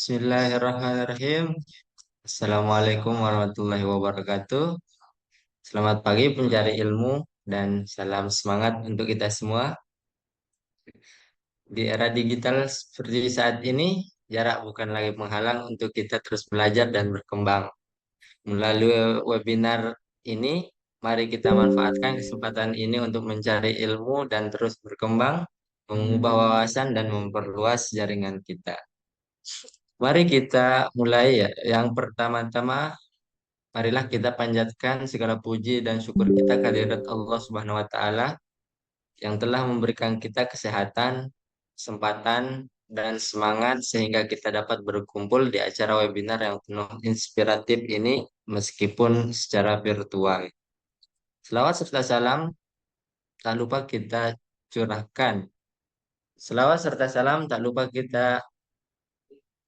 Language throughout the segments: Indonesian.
Bismillahirrahmanirrahim. Assalamualaikum warahmatullahi wabarakatuh. Selamat pagi pencari ilmu dan salam semangat untuk kita semua. Di era digital seperti saat ini, jarak bukan lagi penghalang untuk kita terus belajar dan berkembang. Melalui webinar ini, mari kita manfaatkan kesempatan ini untuk mencari ilmu dan terus berkembang, mengubah wawasan dan memperluas jaringan kita. Mari kita mulai ya. Yang pertama-tama, marilah kita panjatkan segala puji dan syukur kita kehadirat Allah Subhanahu wa taala yang telah memberikan kita kesehatan, kesempatan, dan semangat sehingga kita dapat berkumpul di acara webinar yang penuh inspiratif ini meskipun secara virtual. Selawat serta salam tak lupa kita curahkan. Selawat serta salam tak lupa kita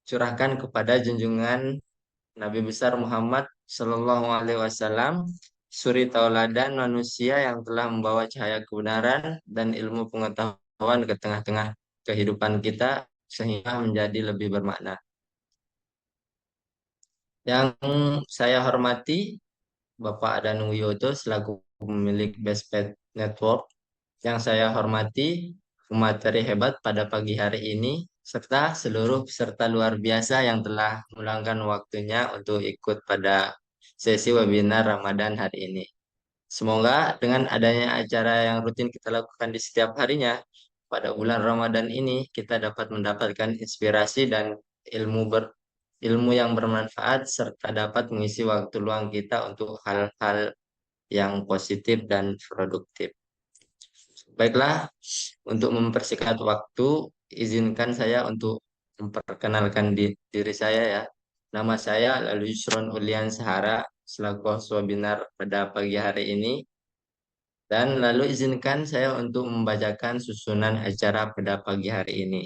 curahkan kepada junjungan Nabi besar Muhammad Shallallahu Alaihi Wasallam, suri tauladan manusia yang telah membawa cahaya kebenaran dan ilmu pengetahuan ke tengah-tengah kehidupan kita sehingga menjadi lebih bermakna. Yang saya hormati Bapak Danung Wiyoto selaku pemilik Bestpet Network. Yang saya hormati pemateri hebat pada pagi hari ini serta seluruh peserta luar biasa yang telah meluangkan waktunya untuk ikut pada sesi webinar Ramadan hari ini. Semoga dengan adanya acara yang rutin kita lakukan di setiap harinya, pada bulan Ramadan ini kita dapat mendapatkan inspirasi dan ilmu ilmu yang bermanfaat serta dapat mengisi waktu luang kita untuk hal-hal yang positif dan produktif. Baiklah, untuk mempersingkat waktu, izinkan saya untuk memperkenalkan diri saya ya. Nama saya lalu Yusron Ulian Sahara selaku host webinar pada pagi hari ini. Dan lalu izinkan saya untuk membacakan susunan acara pada pagi hari ini.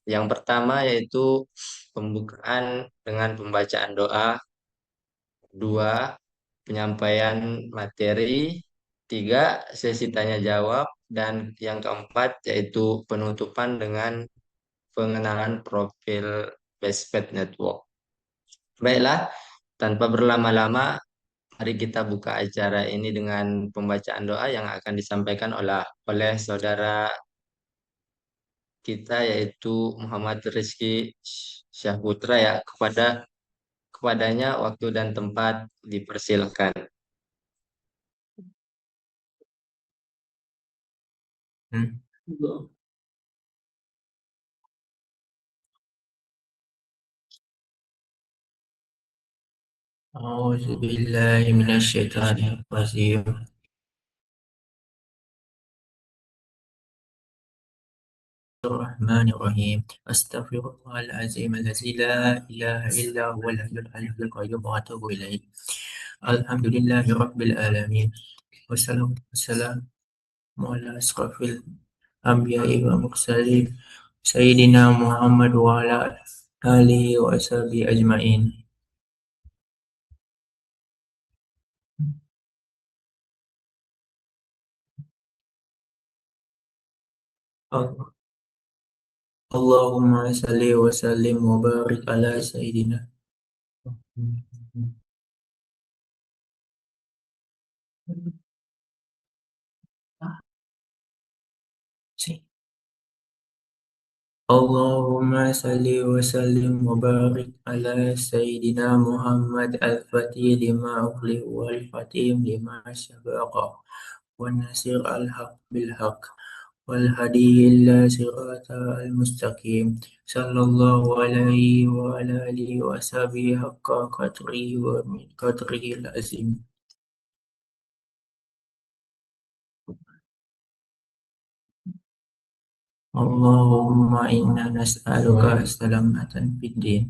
Yang pertama yaitu pembukaan dengan pembacaan doa, dua, penyampaian materi, tiga, sesi tanya jawab, dan yang keempat yaitu penutupan dengan pengenalan profil Bestpet Network. Baiklah, tanpa berlama-lama, mari kita buka acara ini dengan pembacaan doa yang akan disampaikan oleh saudara kita yaitu Muhammad Rizky Syahputra ya. Kepadanya waktu dan tempat dipersilakan. Hmm. أعوذ بالله من الشيطان الرجيم الرحمن الرحيم أستغفر الله العظيم الذي لا إله إلا هو الحي القيوم وأتوب إليه الحمد لله رب العالمين والصلاة والسلام على أشرف الأنبياء والمرسلين سيدنا محمد وعلى آله وصحبه أجمعين. اللهم صل وسلم وبارك على سيدنا اللهم صل وسلم وبارك على سيدنا محمد الفتح لما أغلق والختيم لما سبق والنصير الحق بالحق والهدي إلى صراط المستقيم صلى الله عليه وعلى آله وصحبه حق قدره ومن قدره العظيم. اللهم إنا نسألك سلامة في الدين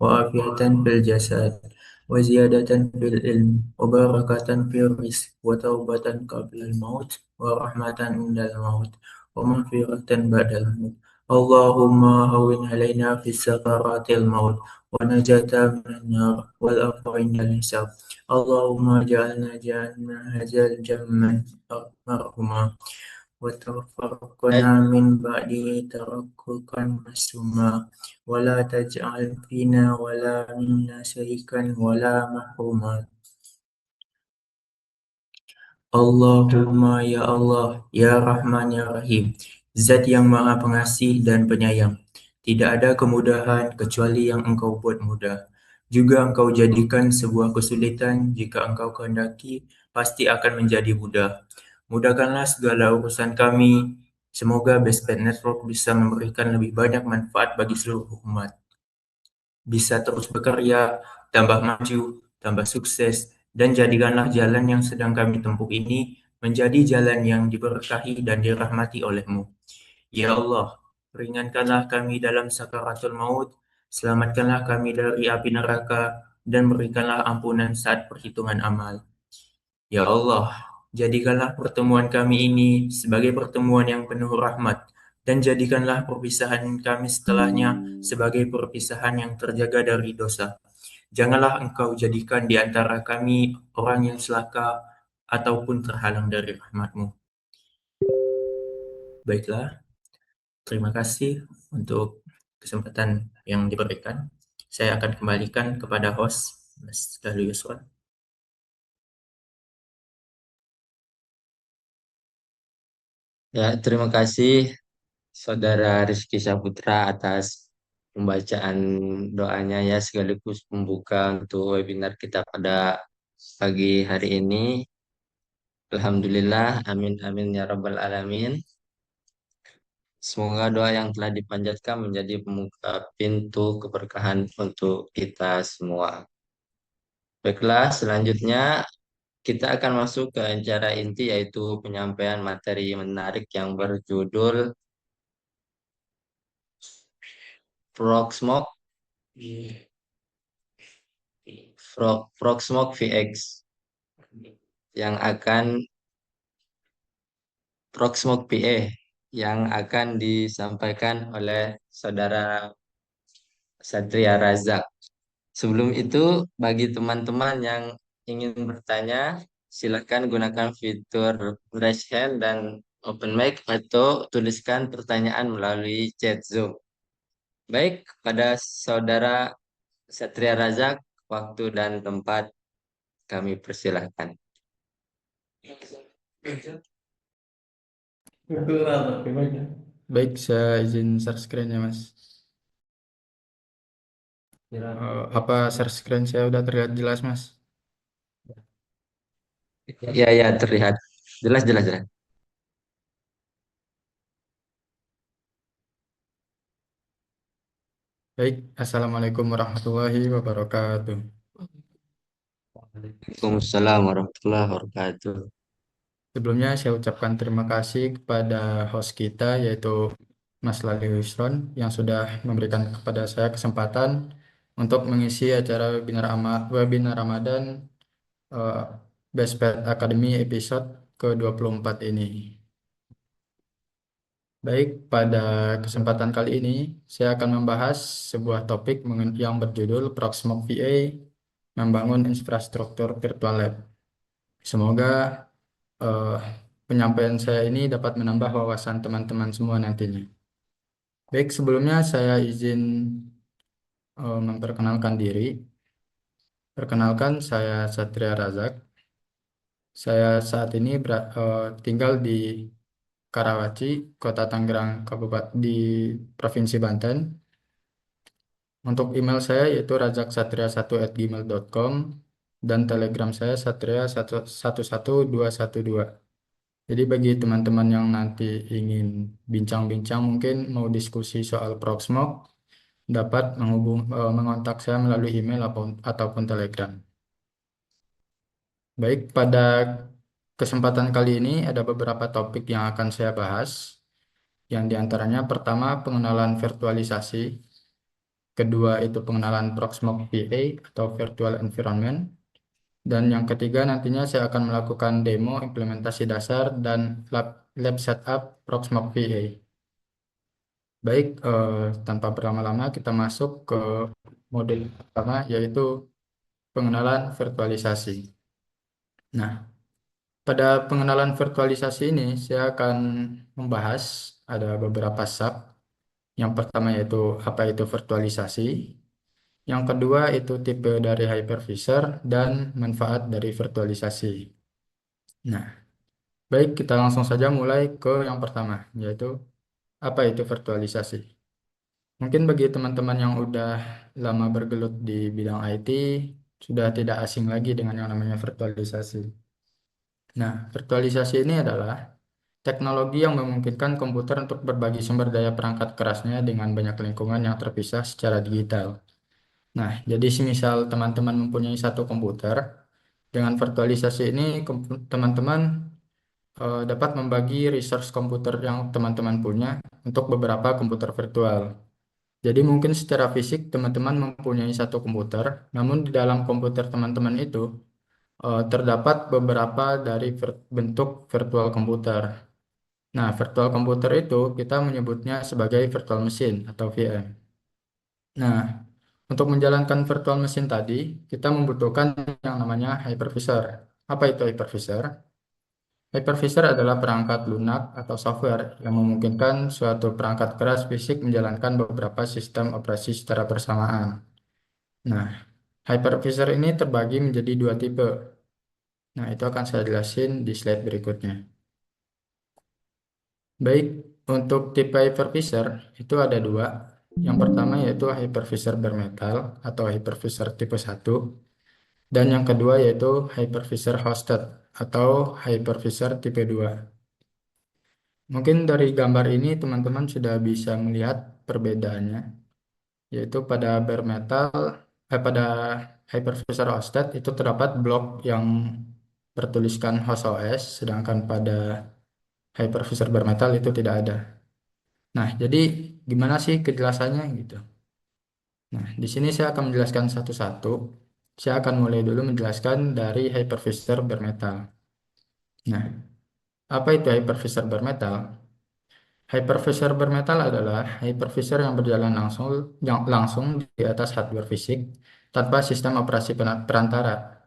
وعافية في الجسد وزيادة في العلم وبركة في الرزق وتوبة قبل الموت ورحمة عند الموت ومغفرة بعد الموت. اللهم هون علينا في سكرات الموت ونجاة من النار والعفو عند الحساب. اللهم اجعلنا جعلنا هذا الجنة مرحوما وتفرقنا من بعده تفرقا معصوما ولا تجعل فينا ولا منا شريكا ولا محروما. Allahumma ya Allah, ya Rahman ya Rahim, Zat yang Maha Pengasih dan Penyayang. Tidak ada kemudahan kecuali yang Engkau buat mudah. Juga Engkau jadikan sebuah kesulitan jika Engkau kehendaki, pasti akan menjadi mudah. Mudahkanlah segala urusan kami. Semoga Best Pet Network bisa memberikan lebih banyak manfaat bagi seluruh umat. Bisa terus bekerja, tambah maju, tambah sukses, dan jadikanlah jalan yang sedang kami tempuh ini menjadi jalan yang diberkahi dan dirahmati oleh-Mu. Ya Allah, ringankanlah kami dalam sakaratul maut, selamatkanlah kami dari api neraka, dan berikanlah ampunan saat perhitungan amal. Ya Allah, jadikanlah pertemuan kami ini sebagai pertemuan yang penuh rahmat, dan jadikanlah perpisahan kami setelahnya sebagai perpisahan yang terjaga dari dosa. Janganlah Engkau jadikan di antara kami orang yang celaka ataupun terhalang dari rahmat-Mu. Baiklah, terima kasih untuk kesempatan yang diberikan. Saya akan kembalikan kepada host, Mas Dahlu Yuswan. Ya, terima kasih Saudara Rizky Saputra atas pembacaan doanya ya sekaligus pembuka untuk webinar kita pada pagi hari ini. Alhamdulillah, amin amin ya rabbal alamin. Semoga doa yang telah dipanjatkan menjadi pembuka pintu keberkahan untuk kita semua. Baiklah, selanjutnya kita akan masuk ke acara inti yaitu penyampaian materi menarik yang berjudul Proxmox Proxmox VX yang akan Proxmox PE yang akan disampaikan oleh Saudara Satria Razak. Sebelum itu, bagi teman-teman yang ingin bertanya, silakan gunakan fitur raise hand dan open mic atau tuliskan pertanyaan melalui chat Zoom. Baik, pada Saudara Satria Razak, waktu dan tempat kami persilahkan. Baik, saya izin share screen ya, Mas. Apa share screen saya udah terlihat jelas, Mas? Ya, ya, terlihat. Jelas, jelas, jelas. Baik, Assalamualaikum warahmatullahi wabarakatuh. Waalaikumsalam warahmatullahi wabarakatuh. Sebelumnya saya ucapkan terima kasih kepada host kita yaitu Mas Lali Husron yang sudah memberikan kepada saya kesempatan untuk mengisi acara webinar Ramadan eh, Best Pet Academy episode ke-24 ini. Baik, pada kesempatan kali ini saya akan membahas sebuah topik yang berjudul Proxmox VA membangun infrastruktur virtual lab. Semoga eh, penyampaian saya ini dapat menambah wawasan teman-teman semua nantinya. Baik, sebelumnya saya izin memperkenalkan diri. Perkenalkan, saya Satria Razak. Saya saat ini tinggal di Karawaci, Kota Tangerang, Kabupaten di Provinsi Banten. Untuk email saya yaitu razaksatria1@gmail.com dan Telegram saya satria11212. Jadi bagi teman-teman yang nanti ingin bincang-bincang mungkin mau diskusi soal Proxmox dapat mengontak saya melalui email ataupun Telegram. Baik, pada kesempatan kali ini ada beberapa topik yang akan saya bahas. Yang diantaranya pertama pengenalan virtualisasi, kedua itu pengenalan Proxmox VA atau Virtual Environment, dan yang ketiga nantinya saya akan melakukan demo implementasi dasar dan lab setup Proxmox VA. Baik, tanpa berlama-lama kita masuk ke model pertama yaitu pengenalan virtualisasi. Nah, Pada pengenalan virtualisasi ini, saya akan membahas ada beberapa sub. Yang pertama yaitu apa itu virtualisasi. Yang kedua itu tipe dari hypervisor dan manfaat dari virtualisasi. Nah, baik kita langsung saja mulai ke yang pertama, yaitu apa itu virtualisasi. Mungkin bagi teman-teman yang udah lama bergelut di bidang IT, sudah tidak asing lagi dengan yang namanya virtualisasi. Nah, virtualisasi ini adalah teknologi yang memungkinkan komputer untuk berbagi sumber daya perangkat kerasnya dengan banyak lingkungan yang terpisah secara digital. Nah, jadi semisal teman-teman mempunyai satu komputer, dengan virtualisasi ini teman-teman dapat membagi resource komputer yang teman-teman punya untuk beberapa komputer virtual. Jadi mungkin secara fisik teman-teman mempunyai satu komputer, namun di dalam komputer teman-teman itu terdapat beberapa dari bentuk virtual komputer. Nah, virtual komputer itu kita menyebutnya sebagai virtual machine atau VM. Nah, untuk menjalankan virtual machine tadi, kita membutuhkan yang namanya hypervisor. Apa itu hypervisor? Hypervisor adalah perangkat lunak atau software yang memungkinkan suatu perangkat keras fisik menjalankan beberapa sistem operasi secara bersamaan. Nah, hypervisor ini terbagi menjadi dua tipe. Nah, itu akan saya jelasin di slide berikutnya. Baik, untuk tipe hypervisor itu ada dua. Yang pertama yaitu hypervisor bermetal atau hypervisor tipe 1. Dan yang kedua yaitu hypervisor hosted atau hypervisor tipe 2. Mungkin dari gambar ini teman-teman sudah bisa melihat perbedaannya, yaitu pada bare metal, pada hypervisor hosted itu terdapat blok yang bertuliskan host OS, sedangkan pada hypervisor bare metal itu tidak ada. Nah, jadi gimana sih kejelasannya gitu? Nah, di sini saya akan menjelaskan satu-satu. Saya akan mulai dulu menjelaskan dari hypervisor bare metal. Nah, apa itu hypervisor bare metal? Hypervisor bermetal adalah hypervisor yang berjalan langsung di atas hardware fisik tanpa sistem operasi perantara.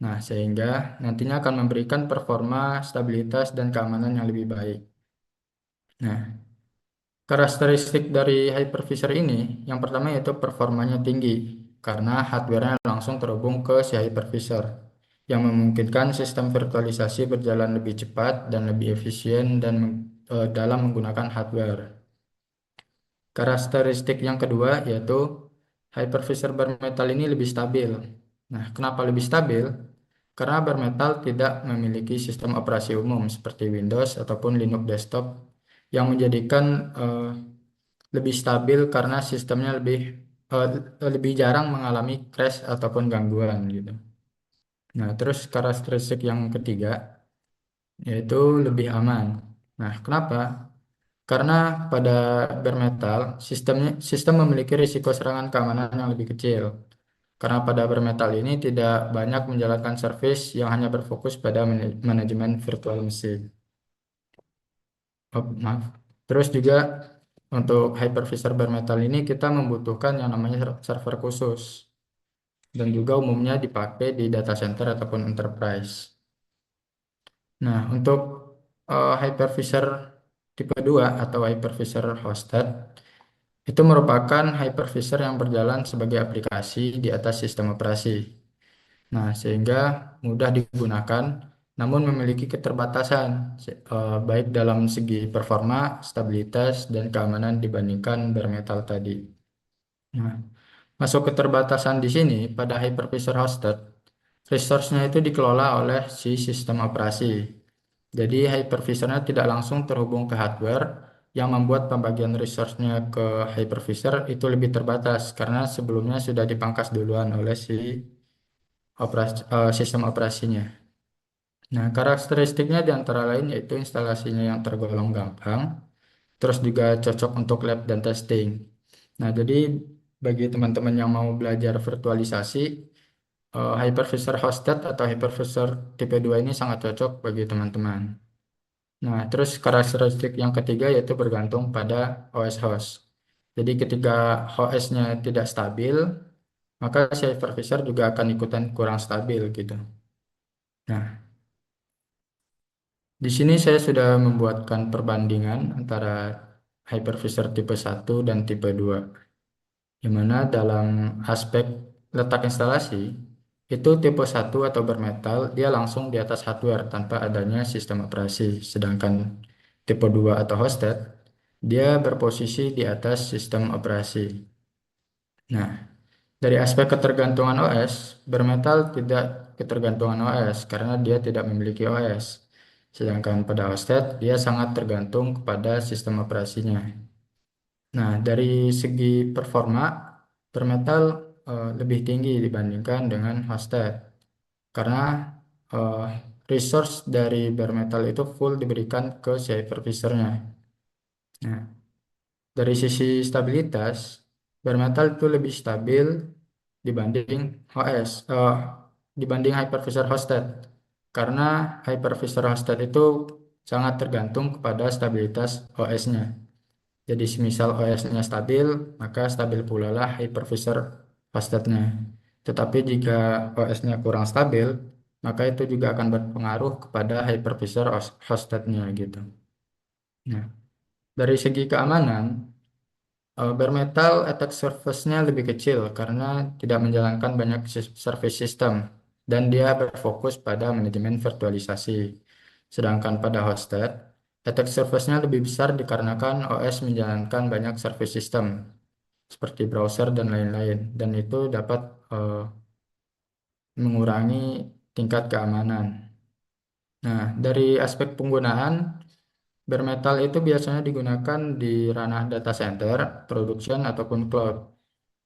Nah, sehingga nantinya akan memberikan performa, stabilitas, dan keamanan yang lebih baik. Nah, karakteristik dari hypervisor ini yang pertama yaitu performanya tinggi karena hardware-nya langsung terhubung ke si hypervisor yang memungkinkan sistem virtualisasi berjalan lebih cepat dan lebih efisien dalam menggunakan hardware. Karakteristik yang kedua yaitu hypervisor bare metal ini lebih stabil. Nah, kenapa lebih stabil? Karena bare metal tidak memiliki sistem operasi umum seperti Windows ataupun Linux desktop yang menjadikan lebih stabil karena sistemnya lebih jarang mengalami crash ataupun gangguan gitu. Nah, terus karakteristik yang ketiga yaitu lebih aman. Nah, kenapa? Karena pada bare metal sistem memiliki risiko serangan keamanan yang lebih kecil. Karena pada bare metal ini tidak banyak menjalankan service yang hanya berfokus pada manajemen virtual machine. Oh, maaf. Terus juga untuk hypervisor bare metal ini kita membutuhkan yang namanya server khusus dan juga umumnya dipakai di data center ataupun enterprise. Nah, untuk hypervisor tipe 2 atau hypervisor hosted itu merupakan hypervisor yang berjalan sebagai aplikasi di atas sistem operasi. Nah, sehingga mudah digunakan, namun memiliki keterbatasan, baik dalam segi performa, stabilitas, dan keamanan dibandingkan bare metal tadi. Nah, masuk keterbatasan di sini pada hypervisor hosted, resource-nya itu dikelola oleh si sistem operasi. Jadi hypervisornya tidak langsung terhubung ke hardware yang membuat pembagian resource-nya ke hypervisor itu lebih terbatas karena sebelumnya sudah dipangkas duluan oleh si sistem operasinya. Nah, karakteristiknya di antara lain yaitu instalasinya yang tergolong gampang, terus juga cocok untuk lab dan testing. Nah, jadi bagi teman-teman yang mau belajar virtualisasi, hypervisor hosted atau hypervisor tipe 2 ini sangat cocok bagi teman-teman. Nah, terus karakteristik yang ketiga yaitu bergantung pada OS host. Jadi ketika OS-nya tidak stabil, maka si hypervisor juga akan ikutan kurang stabil gitu. Nah, Di sini saya sudah membuatkan perbandingan antara hypervisor tipe 1 dan tipe 2, di mana dalam aspek letak instalasi, itu tipe 1 atau bare metal, dia langsung di atas hardware tanpa adanya sistem operasi. Sedangkan tipe 2 atau hosted, dia berposisi di atas sistem operasi. Nah, dari aspek ketergantungan OS, bare metal tidak ketergantungan OS karena dia tidak memiliki OS. Sedangkan pada hosted, dia sangat tergantung kepada sistem operasinya. Nah, dari segi performa, bare metal lebih tinggi dibandingkan dengan hosted karena eh, resource dari bare metal itu full diberikan ke si hypervisornya. Nah, dari sisi stabilitas, bare metal itu lebih stabil dibanding OS, dibanding hypervisor hosted. Karena hypervisor hosted itu sangat tergantung kepada stabilitas OS-nya. Jadi semisal OS-nya stabil, maka stabil pula lah hypervisor hosted-nya. Tetapi jika OS-nya kurang stabil, maka itu juga akan berpengaruh kepada hypervisor hosted-nya gitu. Nah, dari segi keamanan, bare metal attack surface-nya lebih kecil karena tidak menjalankan banyak service system dan dia berfokus pada manajemen virtualisasi. Sedangkan pada hosted, attack surface-nya lebih besar dikarenakan OS menjalankan banyak service system seperti browser dan lain-lain, dan itu dapat mengurangi tingkat keamanan. Nah, dari aspek penggunaan, bare metal itu biasanya digunakan di ranah data center, production, ataupun cloud.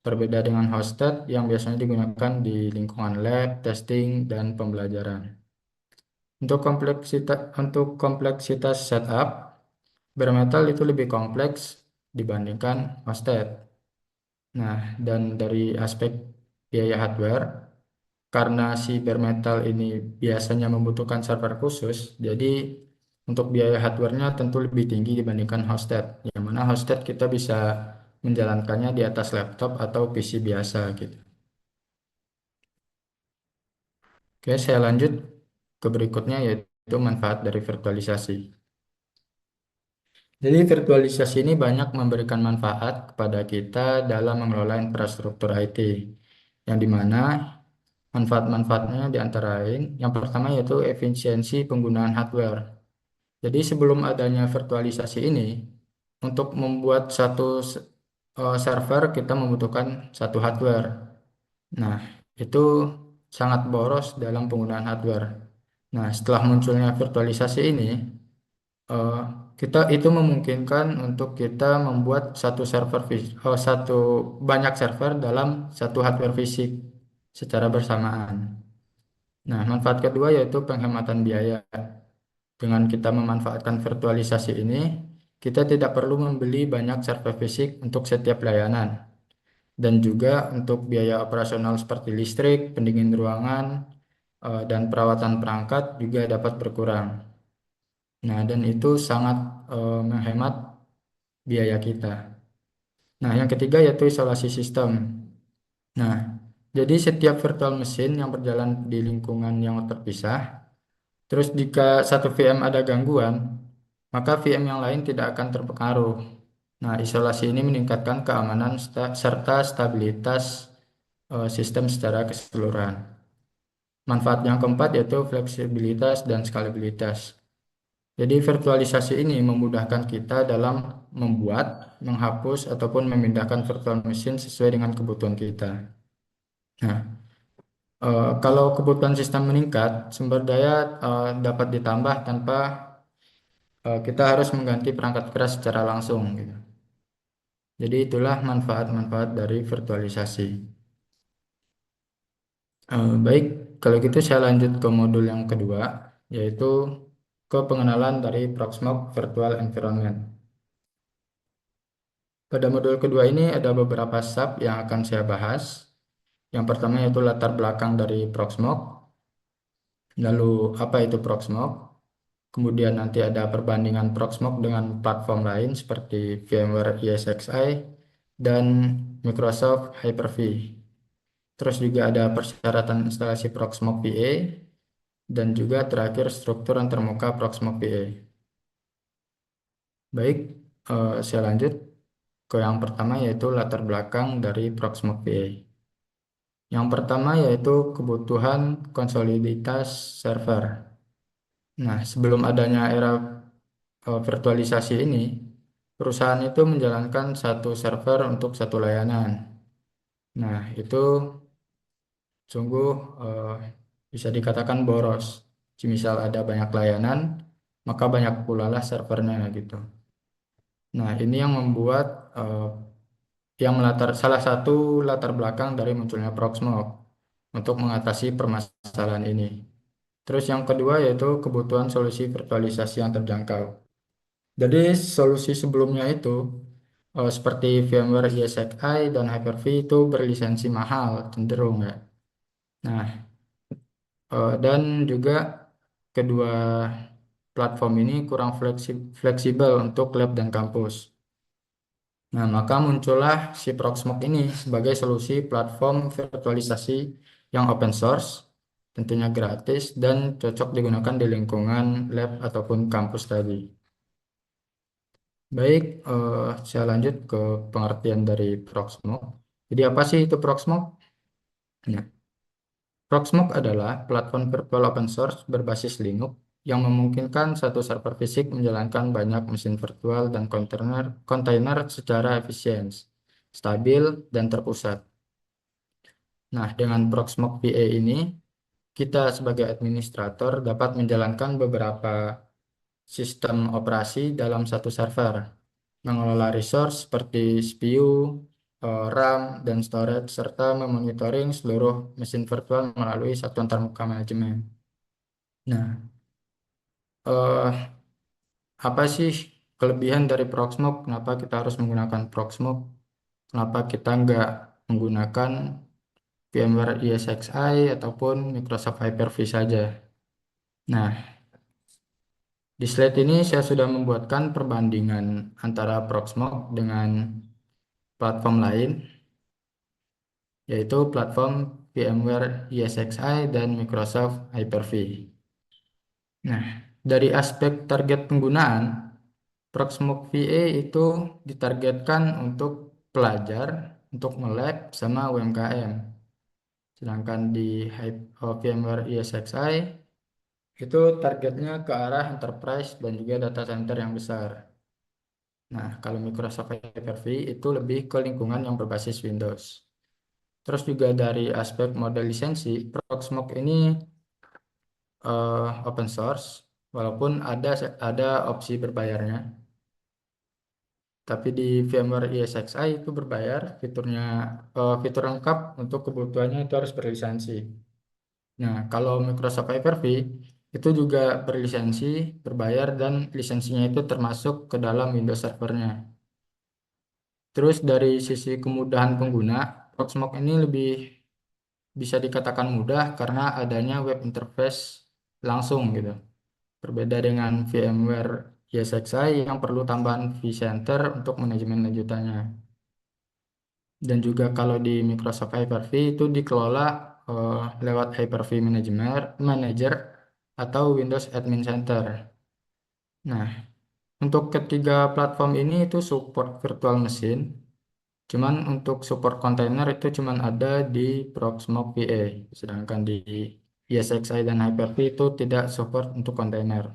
Berbeda dengan hosted yang biasanya digunakan di lingkungan lab, testing, dan pembelajaran. Untuk kompleksitas setup, bare metal itu lebih kompleks dibandingkan hosted. Nah, dan dari aspek biaya hardware, karena si bare metal ini biasanya membutuhkan server khusus, jadi untuk biaya hardware-nya tentu lebih tinggi dibandingkan hosted. Yang mana hosted kita bisa menjalankannya di atas laptop atau PC biasa gitu. Oke, saya lanjut ke berikutnya yaitu manfaat dari virtualisasi. Jadi virtualisasi ini banyak memberikan manfaat kepada kita dalam mengelola infrastruktur IT, yang dimana manfaat-manfaatnya di antara lain, yang pertama yaitu efisiensi penggunaan hardware. Jadi sebelum adanya virtualisasi ini, untuk membuat server kita membutuhkan satu hardware. Nah, itu sangat boros dalam penggunaan hardware. Nah, setelah munculnya virtualisasi ini, eh, kita itu memungkinkan untuk kita membuat satu banyak server dalam satu hardware fisik secara bersamaan. Nah, manfaat kedua yaitu penghematan biaya. Dengan kita memanfaatkan virtualisasi ini, kita tidak perlu membeli banyak server fisik untuk setiap layanan. Dan juga untuk biaya operasional seperti listrik, pendingin ruangan, dan perawatan perangkat juga dapat berkurang. Nah, dan itu sangat menghemat biaya kita. Nah, yang ketiga yaitu isolasi sistem. Nah, jadi setiap virtual mesin yang berjalan di lingkungan yang terpisah, terus jika satu VM ada gangguan, maka VM yang lain tidak akan terpengaruh. Nah, isolasi ini meningkatkan keamanan serta stabilitas sistem secara keseluruhan. Manfaat yang keempat yaitu fleksibilitas dan skalabilitas. Jadi virtualisasi ini memudahkan kita dalam membuat, menghapus, ataupun memindahkan virtual machine sesuai dengan kebutuhan kita. Nah, kalau kebutuhan sistem meningkat, sumber daya dapat ditambah tanpa kita harus mengganti perangkat keras secara langsung, gitu. Jadi itulah manfaat-manfaat dari virtualisasi. Baik, kalau gitu saya lanjut ke modul yang kedua, yaitu ke pengenalan dari Proxmox Virtual Environment. Pada modul kedua ini ada beberapa sub yang akan saya bahas. Yang pertama yaitu latar belakang dari Proxmox, lalu apa itu Proxmox, kemudian nanti ada perbandingan Proxmox dengan platform lain seperti VMware ESXi dan Microsoft Hyper-V. Terus juga ada persyaratan instalasi Proxmox VA dan juga terakhir struktur antarmuka Proxmox PA. Baik, saya lanjut ke yang pertama yaitu latar belakang dari Proxmox PA. Yang pertama yaitu kebutuhan konsoliditas server. Nah, sebelum adanya era virtualisasi ini, perusahaan itu menjalankan satu server untuk satu layanan. Nah, itu sungguh bisa dikatakan boros. Misal ada banyak layanan, maka banyak pula lah servernya gitu. Nah, ini yang membuat salah satu latar belakang dari munculnya Proxmox untuk mengatasi permasalahan ini. Terus yang kedua yaitu kebutuhan solusi virtualisasi yang terjangkau. Jadi solusi sebelumnya itu seperti VMware ESXi dan Hyper-V itu berlisensi mahal cenderung ya. Nah, dan juga kedua platform ini kurang fleksibel untuk lab dan kampus. Nah, maka muncullah si Proxmox ini sebagai solusi platform virtualisasi yang open source, tentunya gratis dan cocok digunakan di lingkungan lab ataupun kampus tadi. Baik, saya lanjut ke pengertian dari Proxmox. Jadi apa sih itu Proxmox? Nah, Proxmox adalah platform virtual open source berbasis Linux yang memungkinkan satu server fisik menjalankan banyak mesin virtual dan kontainer secara efisien, stabil, dan terpusat. Nah, dengan Proxmox PA ini, kita sebagai administrator dapat menjalankan beberapa sistem operasi dalam satu server, mengelola resource seperti CPU, RAM, dan storage, serta memonitoring seluruh mesin virtual melalui satuan termuka manajemen. Nah, eh, apa sih kelebihan dari Proxmox? Kenapa kita harus menggunakan Proxmox? Kenapa kita nggak menggunakan VMware ESXi ataupun Microsoft Hyper-V saja? Nah, di slide ini saya sudah membuatkan perbandingan antara Proxmox dengan platform lain, yaitu platform VMware ESXi dan Microsoft Hyper-V. Nah, dari aspek target penggunaan, Proxmox VA itu ditargetkan untuk pelajar, untuk melab, sama UMKM. Sedangkan di VMware ESXi itu targetnya ke arah enterprise dan juga data center yang besar. Nah, kalau Microsoft Hyper-V itu lebih ke lingkungan yang berbasis Windows. Terus juga dari aspek model lisensi, Proxmox ini open source, walaupun ada opsi berbayarnya. Tapi di VMware ESXi itu berbayar, fitur lengkap untuk kebutuhannya itu harus berlisensi. Nah, kalau Microsoft Hyper-V itu juga berlisensi, berbayar, dan lisensinya itu termasuk ke dalam Windows servernya. Terus dari sisi kemudahan pengguna, Proxmox ini lebih bisa dikatakan mudah karena adanya web interface langsung gitu. Berbeda dengan VMware ESXi yang perlu tambahan vCenter untuk manajemen lanjutannya. Dan juga kalau di Microsoft Hyper-V itu dikelola lewat Hyper-V Manager atau Windows Admin Center. Nah, untuk ketiga platform ini itu support virtual machine. Cuman untuk support kontainer itu cuman ada di Proxmox PA. Sedangkan di ESXi dan Hyper-V itu tidak support untuk kontainer.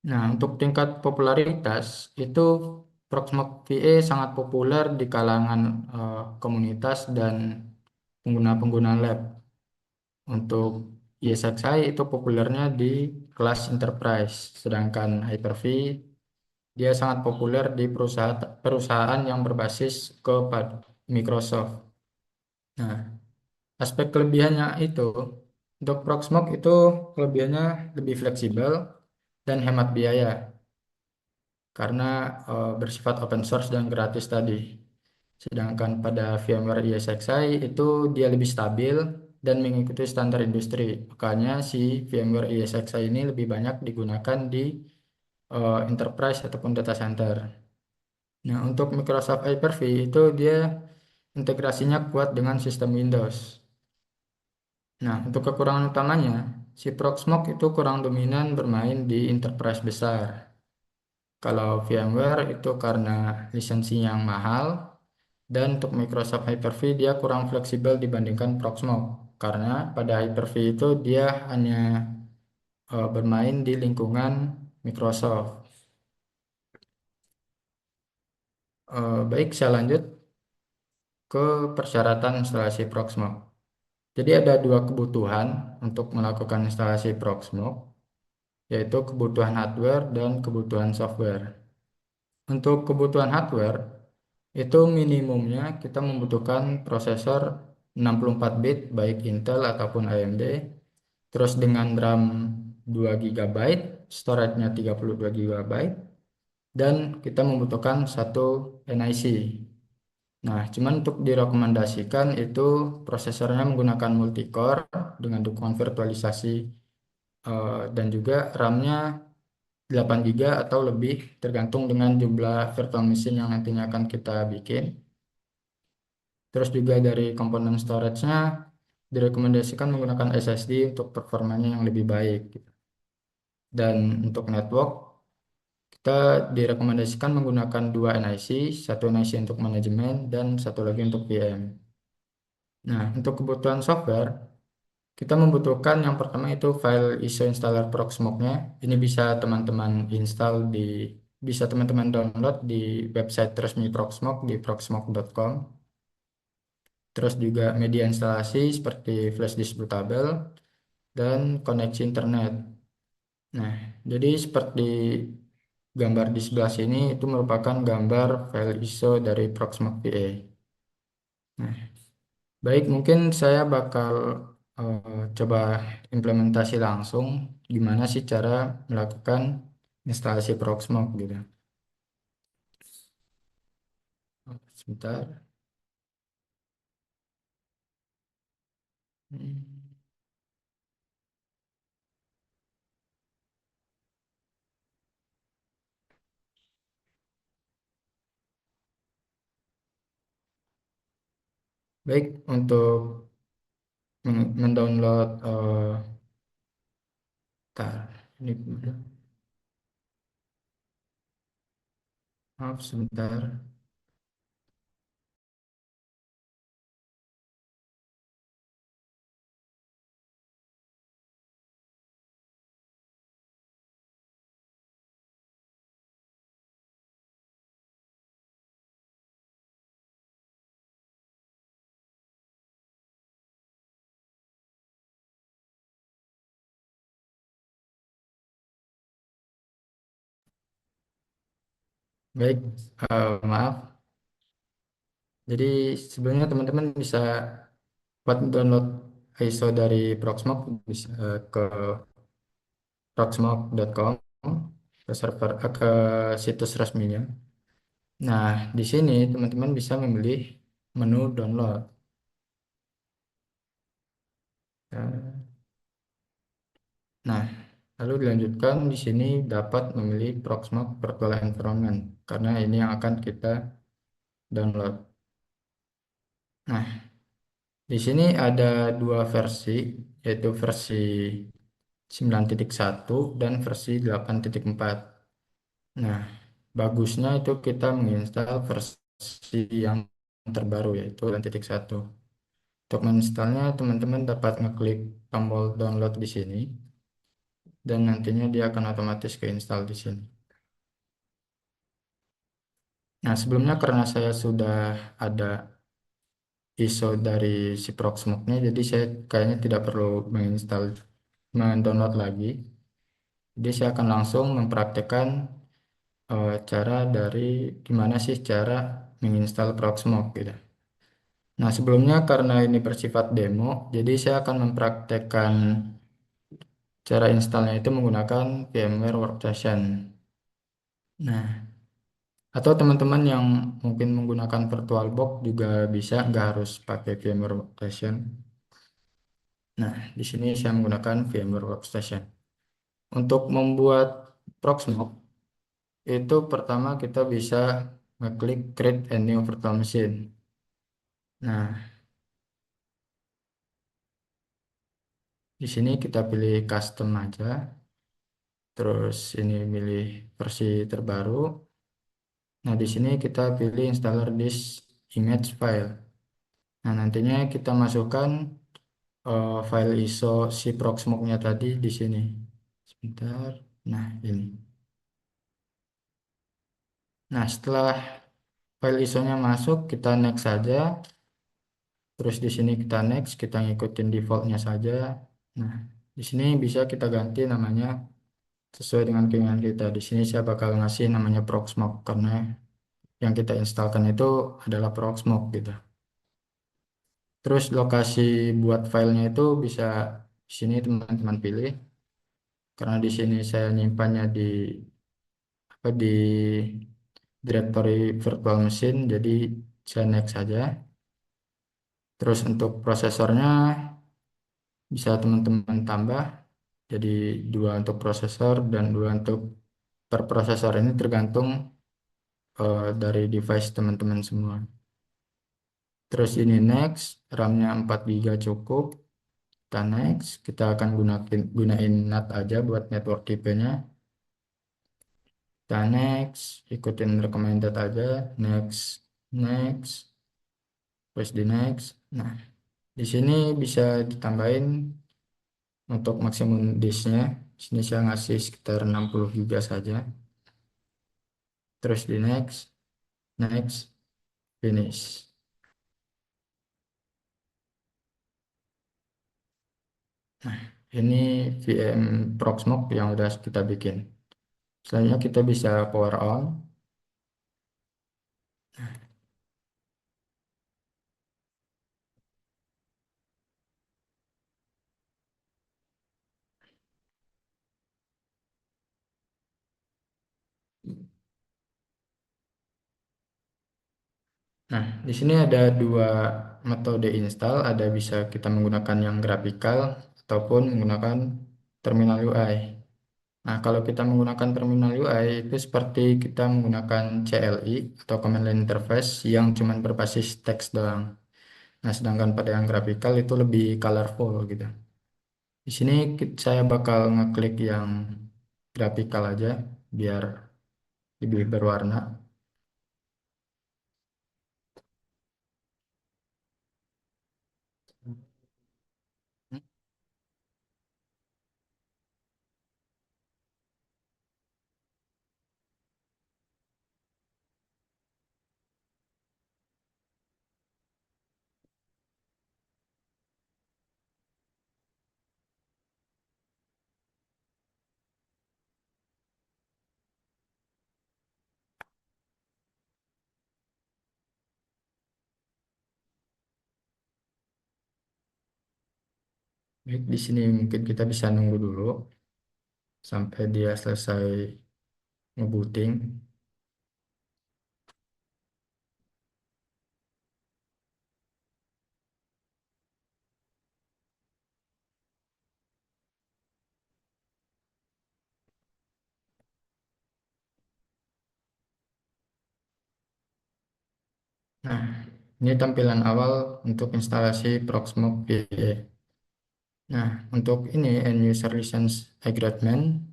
Nah, untuk tingkat popularitas itu Proxmox VA sangat populer di kalangan komunitas dan pengguna-pengguna lab. Untuk ESXi itu populernya di kelas enterprise, sedangkan Hyper-V dia sangat populer di perusahaan yang berbasis kepada Microsoft. Nah, aspek kelebihannya itu untuk Proxmox itu kelebihannya lebih fleksibel dan hemat biaya karena bersifat open source dan gratis tadi. Sedangkan pada VMware ESXi itu dia lebih stabil dan mengikuti standar industri. Makanya si VMware ESXi ini lebih banyak digunakan di enterprise ataupun data center. Nah, untuk Microsoft Hyper-V itu dia integrasinya kuat dengan sistem Windows. Nah, untuk kekurangan utamanya, si Proxmox itu kurang dominan bermain di enterprise besar. Kalau VMware itu karena lisensinya yang mahal, dan untuk Microsoft Hyper-V dia kurang fleksibel dibandingkan Proxmox. Karena pada Hyper-V itu dia hanya bermain di lingkungan Microsoft. Baik, saya lanjut ke persyaratan instalasi Proxmox. Jadi ada dua kebutuhan untuk melakukan instalasi Proxmox, yaitu kebutuhan hardware dan kebutuhan software. Untuk kebutuhan hardware, itu minimumnya kita membutuhkan prosesor 64 bit baik Intel ataupun AMD, terus dengan RAM 2 GB, storage-nya 32 GB, dan kita membutuhkan satu NIC. Nah, cuman untuk direkomendasikan itu prosesornya menggunakan multicore dengan dukungan virtualisasi dan juga RAM-nya 8 GB atau lebih tergantung dengan jumlah virtual machine yang nantinya akan kita bikin. Terus juga dari komponen storage-nya direkomendasikan menggunakan SSD untuk performanya yang lebih baik, gitu. Dan untuk network kita direkomendasikan menggunakan dua NIC, satu NIC untuk manajemen dan satu lagi untuk VM. Nah, untuk kebutuhan software, kita membutuhkan yang pertama itu file ISO installer Proxmox-nya. Ini bisa teman-teman download di website resmi Proxmox di proxmox.com. Terus juga media instalasi seperti flash disk bootable dan koneksi internet. Nah, jadi seperti gambar di sebelah sini itu merupakan gambar file ISO dari Proxmox VA. Nah, baik, mungkin saya bakal coba implementasi langsung gimana sih cara melakukan instalasi Proxmox gitu. Sebentar. Hmm. Baik, untuk mendownload tar, ini dulu. Maaf sebentar. Baik, maaf. Jadi sebelumnya teman-teman bisa buat download ISO dari Proxmox bisa ke proxmox.com ke server ke situs resminya. Nah, di sini teman-teman bisa memilih menu download. Nah, lalu dilanjutkan di sini dapat memilih Proxmox Virtual Environment karena ini yang akan kita download. Nah, di sini ada dua versi, yaitu versi 9.1 dan versi 8.4. Nah, bagusnya itu kita menginstal versi yang terbaru yaitu 9.1. Untuk menginstalnya, teman-teman dapat ngeklik tombol download di sini dan nantinya dia akan otomatis keinstal di sini. Nah, sebelumnya karena saya sudah ada ISO dari si Proxmox-nya, jadi saya kayaknya tidak perlu mendownload lagi. Jadi saya akan langsung mempraktekkan cara dari gimana sih cara menginstal Proxmox gitu. Nah, sebelumnya karena ini bersifat demo, jadi saya akan mempraktekkan cara installnya itu menggunakan VMware Workstation. Nah, atau teman-teman yang mungkin menggunakan VirtualBox juga bisa, nggak harus pakai VMware Workstation. Nah, di sini saya menggunakan VMware Workstation. Untuk membuat Proxmox, itu pertama kita bisa ngeklik Create a New Virtual Machine. Nah, Di sini kita pilih custom aja. Terus ini milih versi terbaru. Nah, di sini kita pilih installer this image file. Nah, nantinya kita masukkan file ISO si Proxmox-nya tadi di sini. Sebentar. Nah, ini. Nah, setelah file ISO-nya masuk, kita next saja. Terus di sini kita next, kita ngikutin defaultnya saja. Nah, di sini bisa kita ganti namanya sesuai dengan keinginan kita. Di sini saya bakal ngasih namanya Proxmox karena yang kita instalkan itu adalah Proxmox gitu. Terus lokasi buat filenya itu bisa di sini teman-teman pilih. Karena di sini saya nyimpannya di apa di directory virtual machine, jadi saya next saja. Terus untuk prosesornya bisa teman-teman tambah jadi dua untuk prosesor dan dua untuk per prosesor ini tergantung dari device teman-teman semua. Terus ini next, RAM-nya 4 GB cukup. Kita next, kita akan gunain NAT aja buat network tipe-nya. Kita next, ikutin recommended aja, next, next, terus di next. Nah, di sini bisa ditambahin untuk maksimum disknya. Di sini saya ngasih sekitar 60 GB saja. Terus di next, next, finish. Nah, ini VM Proxmox yang udah kita bikin. Selanjutnya kita bisa power on. Nah, di sini ada dua metode install, ada bisa kita menggunakan yang grafikal ataupun menggunakan terminal UI. Nah, kalau kita menggunakan terminal UI itu seperti kita menggunakan CLI atau Command Line Interface yang cuma berbasis teks doang. Nah, sedangkan pada yang grafikal itu lebih colorful gitu. Di sini saya bakal ngeklik yang grafikal aja biar lebih berwarna. Baik, di sini mungkin kita bisa nunggu dulu sampai dia selesai ngebooting. Nah, ini tampilan awal untuk instalasi Proxmox PE. Nah, untuk ini end user license agreement,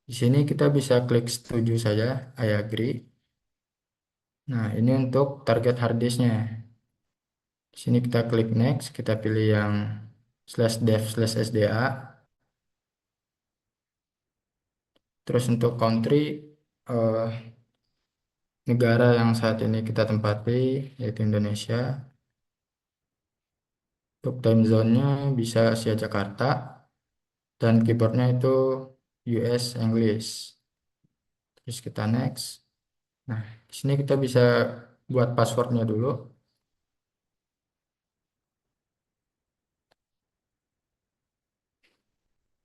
di sini kita bisa klik setuju saja, I agree. Nah, ini untuk target hard disknya. Di sini kita klik next, kita pilih yang /dev/sda. Terus untuk country, eh, negara yang saat ini kita tempati, yaitu Indonesia. Untuk time zone-nya bisa Asia Jakarta, dan keyboardnya itu US English. Terus kita next. Nah, di sini kita bisa buat passwordnya dulu.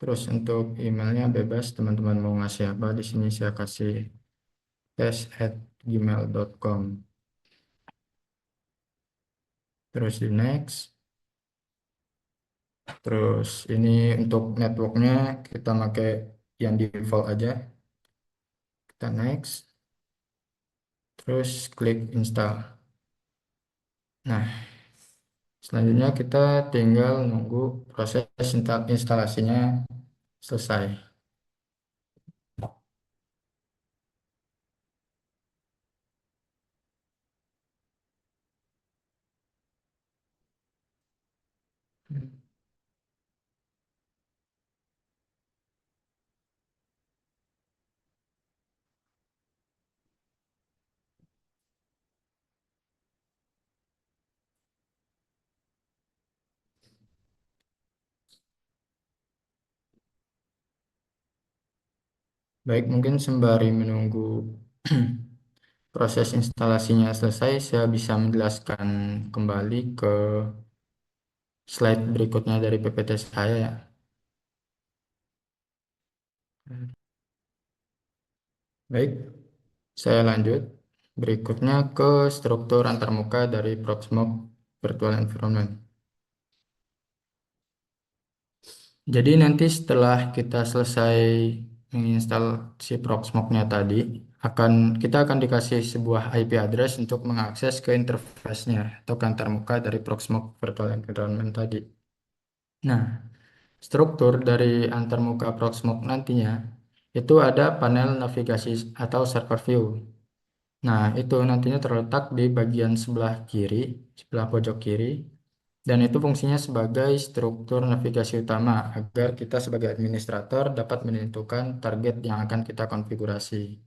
Terus untuk emailnya bebas, teman-teman mau ngasih apa di sini saya kasih test@gmail.com. Terus di next. Terus ini untuk networknya kita pakai yang default aja. Kita next. Terus klik install. Nah, Selanjutnya kita tinggal nunggu proses instalasinya selesai. Baik, mungkin sembari menunggu proses instalasinya selesai, saya bisa menjelaskan kembali ke slide berikutnya dari PPT saya ya. Baik, saya lanjut. Berikutnya ke struktur antarmuka dari Proxmox Virtual Environment. Jadi nanti setelah kita selesai menginstal si Proxmox-nya tadi, kita akan dikasih sebuah IP address untuk mengakses ke interface-nya atau ke antarmuka dari Proxmox Virtual Environment tadi. Nah, struktur dari antarmuka Proxmox nantinya itu ada panel navigasi atau server view. Nah, itu nantinya terletak di bagian sebelah kiri, sebelah pojok kiri, dan itu fungsinya sebagai struktur navigasi utama agar kita sebagai administrator dapat menentukan target yang akan kita konfigurasi.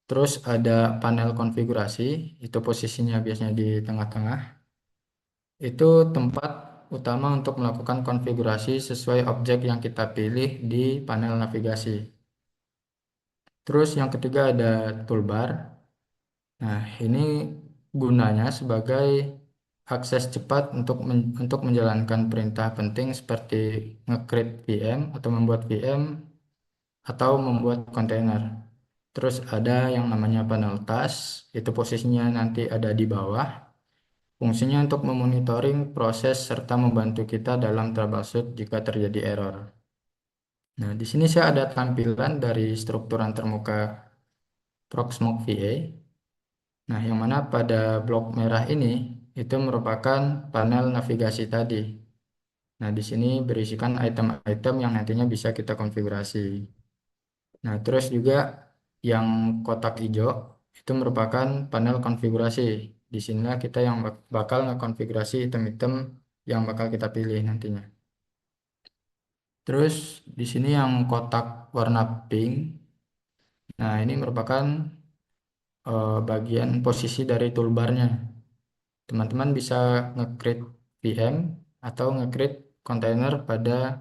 Terus ada panel konfigurasi, itu posisinya biasanya di tengah-tengah. Itu tempat utama untuk melakukan konfigurasi sesuai objek yang kita pilih di panel navigasi. Terus yang ketiga ada toolbar. Nah, ini gunanya sebagai akses cepat untuk menjalankan perintah penting seperti nge-create VM atau membuat VM atau membuat kontainer. Terus ada yang namanya panel task, itu posisinya nanti ada di bawah. Fungsinya untuk memonitoring proses serta membantu kita dalam troubleshoot jika terjadi error. Nah, di sini saya ada tampilan dari struktur antarmuka Proxmox VA. Nah, yang mana pada blok merah ini itu merupakan panel navigasi tadi. Nah, di sini berisikan item-item yang nantinya bisa kita konfigurasi. Nah, terus juga yang kotak hijau itu merupakan panel konfigurasi. Di sinilah kita yang bakal ngekonfigurasi item-item yang bakal kita pilih nantinya. Terus di sini yang kotak warna pink. Nah, ini merupakan bagian posisi dari toolbarnya. Teman-teman bisa nge-create VM atau nge-create kontainer pada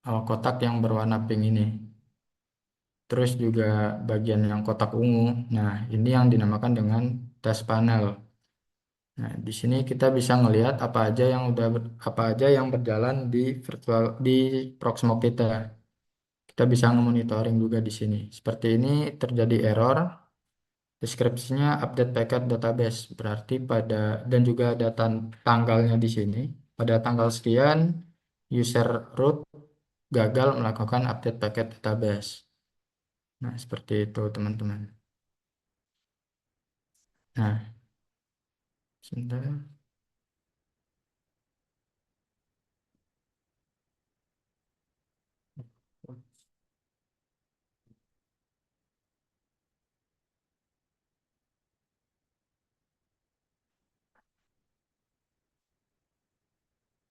kotak yang berwarna pink ini. Terus juga bagian yang kotak ungu. Nah, ini yang dinamakan dengan test panel. Nah, di sini kita bisa ngelihat apa aja yang berjalan di Proxmox kita. Kita bisa nge-monitoring juga di sini. Seperti ini terjadi error. Deskripsinya update packet database berarti dan juga ada tanggalnya di sini. Pada tanggal sekian user root gagal melakukan update packet database. Nah, seperti itu teman-teman. Nah, sebentar.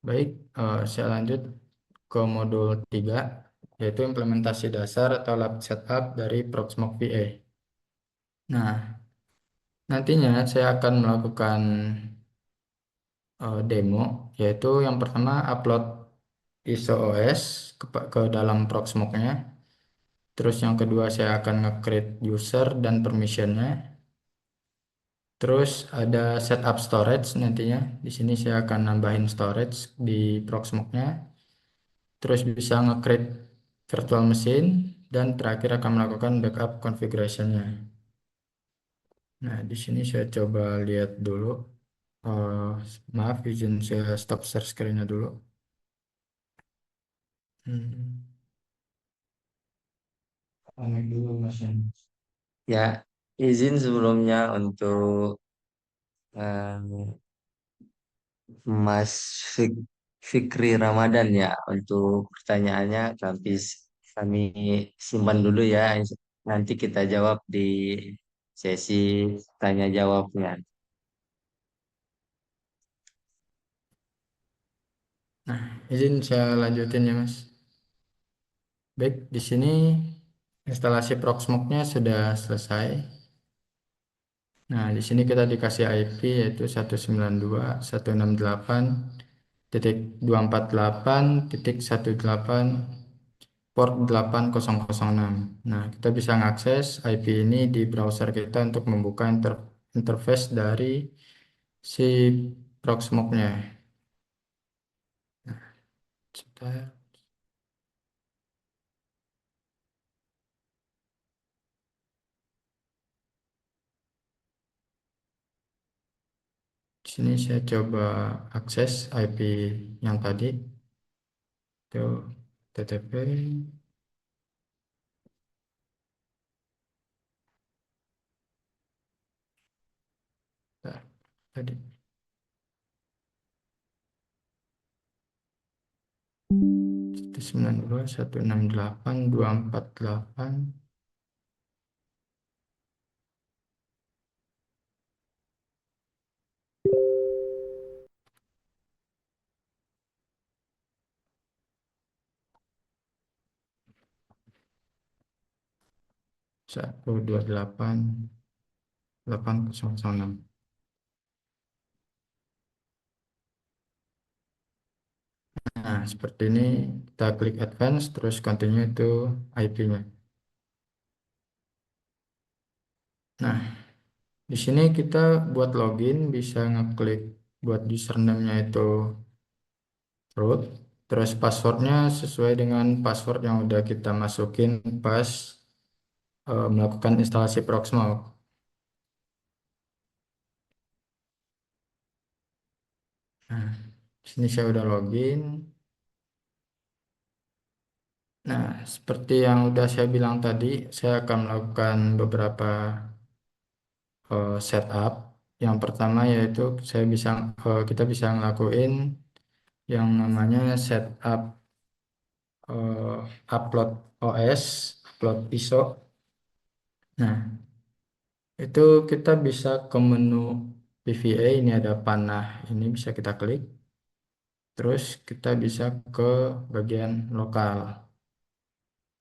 Baik, saya lanjut ke modul 3 yaitu implementasi dasar atau lab setup dari Proxmox VA. Nah, nantinya saya akan melakukan demo yaitu yang pertama upload ISO OS ke dalam Proxmox-nya. Terus yang kedua saya akan nge-create user dan permissionnya. Terus ada setup storage nantinya. Di sini saya akan nambahin storage di Proxmox-nya. Terus bisa nge-create virtual machine dan terakhir akan melakukan backup configuration-nya. Nah, di sini saya coba lihat dulu. Eh, Maaf, izin saya stop share screen-nya dulu. Hmm. Connect dulu Mas. Ya, izin sebelumnya untuk eh, Mas Fikri Ramadan ya untuk pertanyaannya, tapi kami simpan dulu ya. Nanti kita jawab di sesi tanya jawabnya. Nah, izin saya lanjutin ya, Mas. Baik, di sini instalasi Proxmox-nya sudah selesai. Nah, di sini kita dikasih IP yaitu 192.168.248.18 port 8006. Nah, kita bisa mengakses IP ini di browser kita untuk membuka interface dari si Proxmox-nya. Sebentar. Di sini saya coba akses IP yang tadi itu TTP. Nah, tadi 192.168.248. Satu dua delapan delapan kosong enam. Nah, seperti ini kita klik advance terus continue itu IP-nya. Nah, di sini kita buat login bisa ngeklik buat username-nya itu root, terus passwordnya sesuai dengan password yang udah kita masukin pas melakukan instalasi Proxmox. Nah, di sini saya udah login. Nah, seperti yang udah saya bilang tadi, saya akan melakukan beberapa setup. Yang pertama yaitu kita bisa ngelakuin yang namanya setup upload OS, upload ISO. Nah, itu kita bisa ke menu PVA, ini ada panah, ini bisa kita klik. Terus kita bisa ke bagian lokal.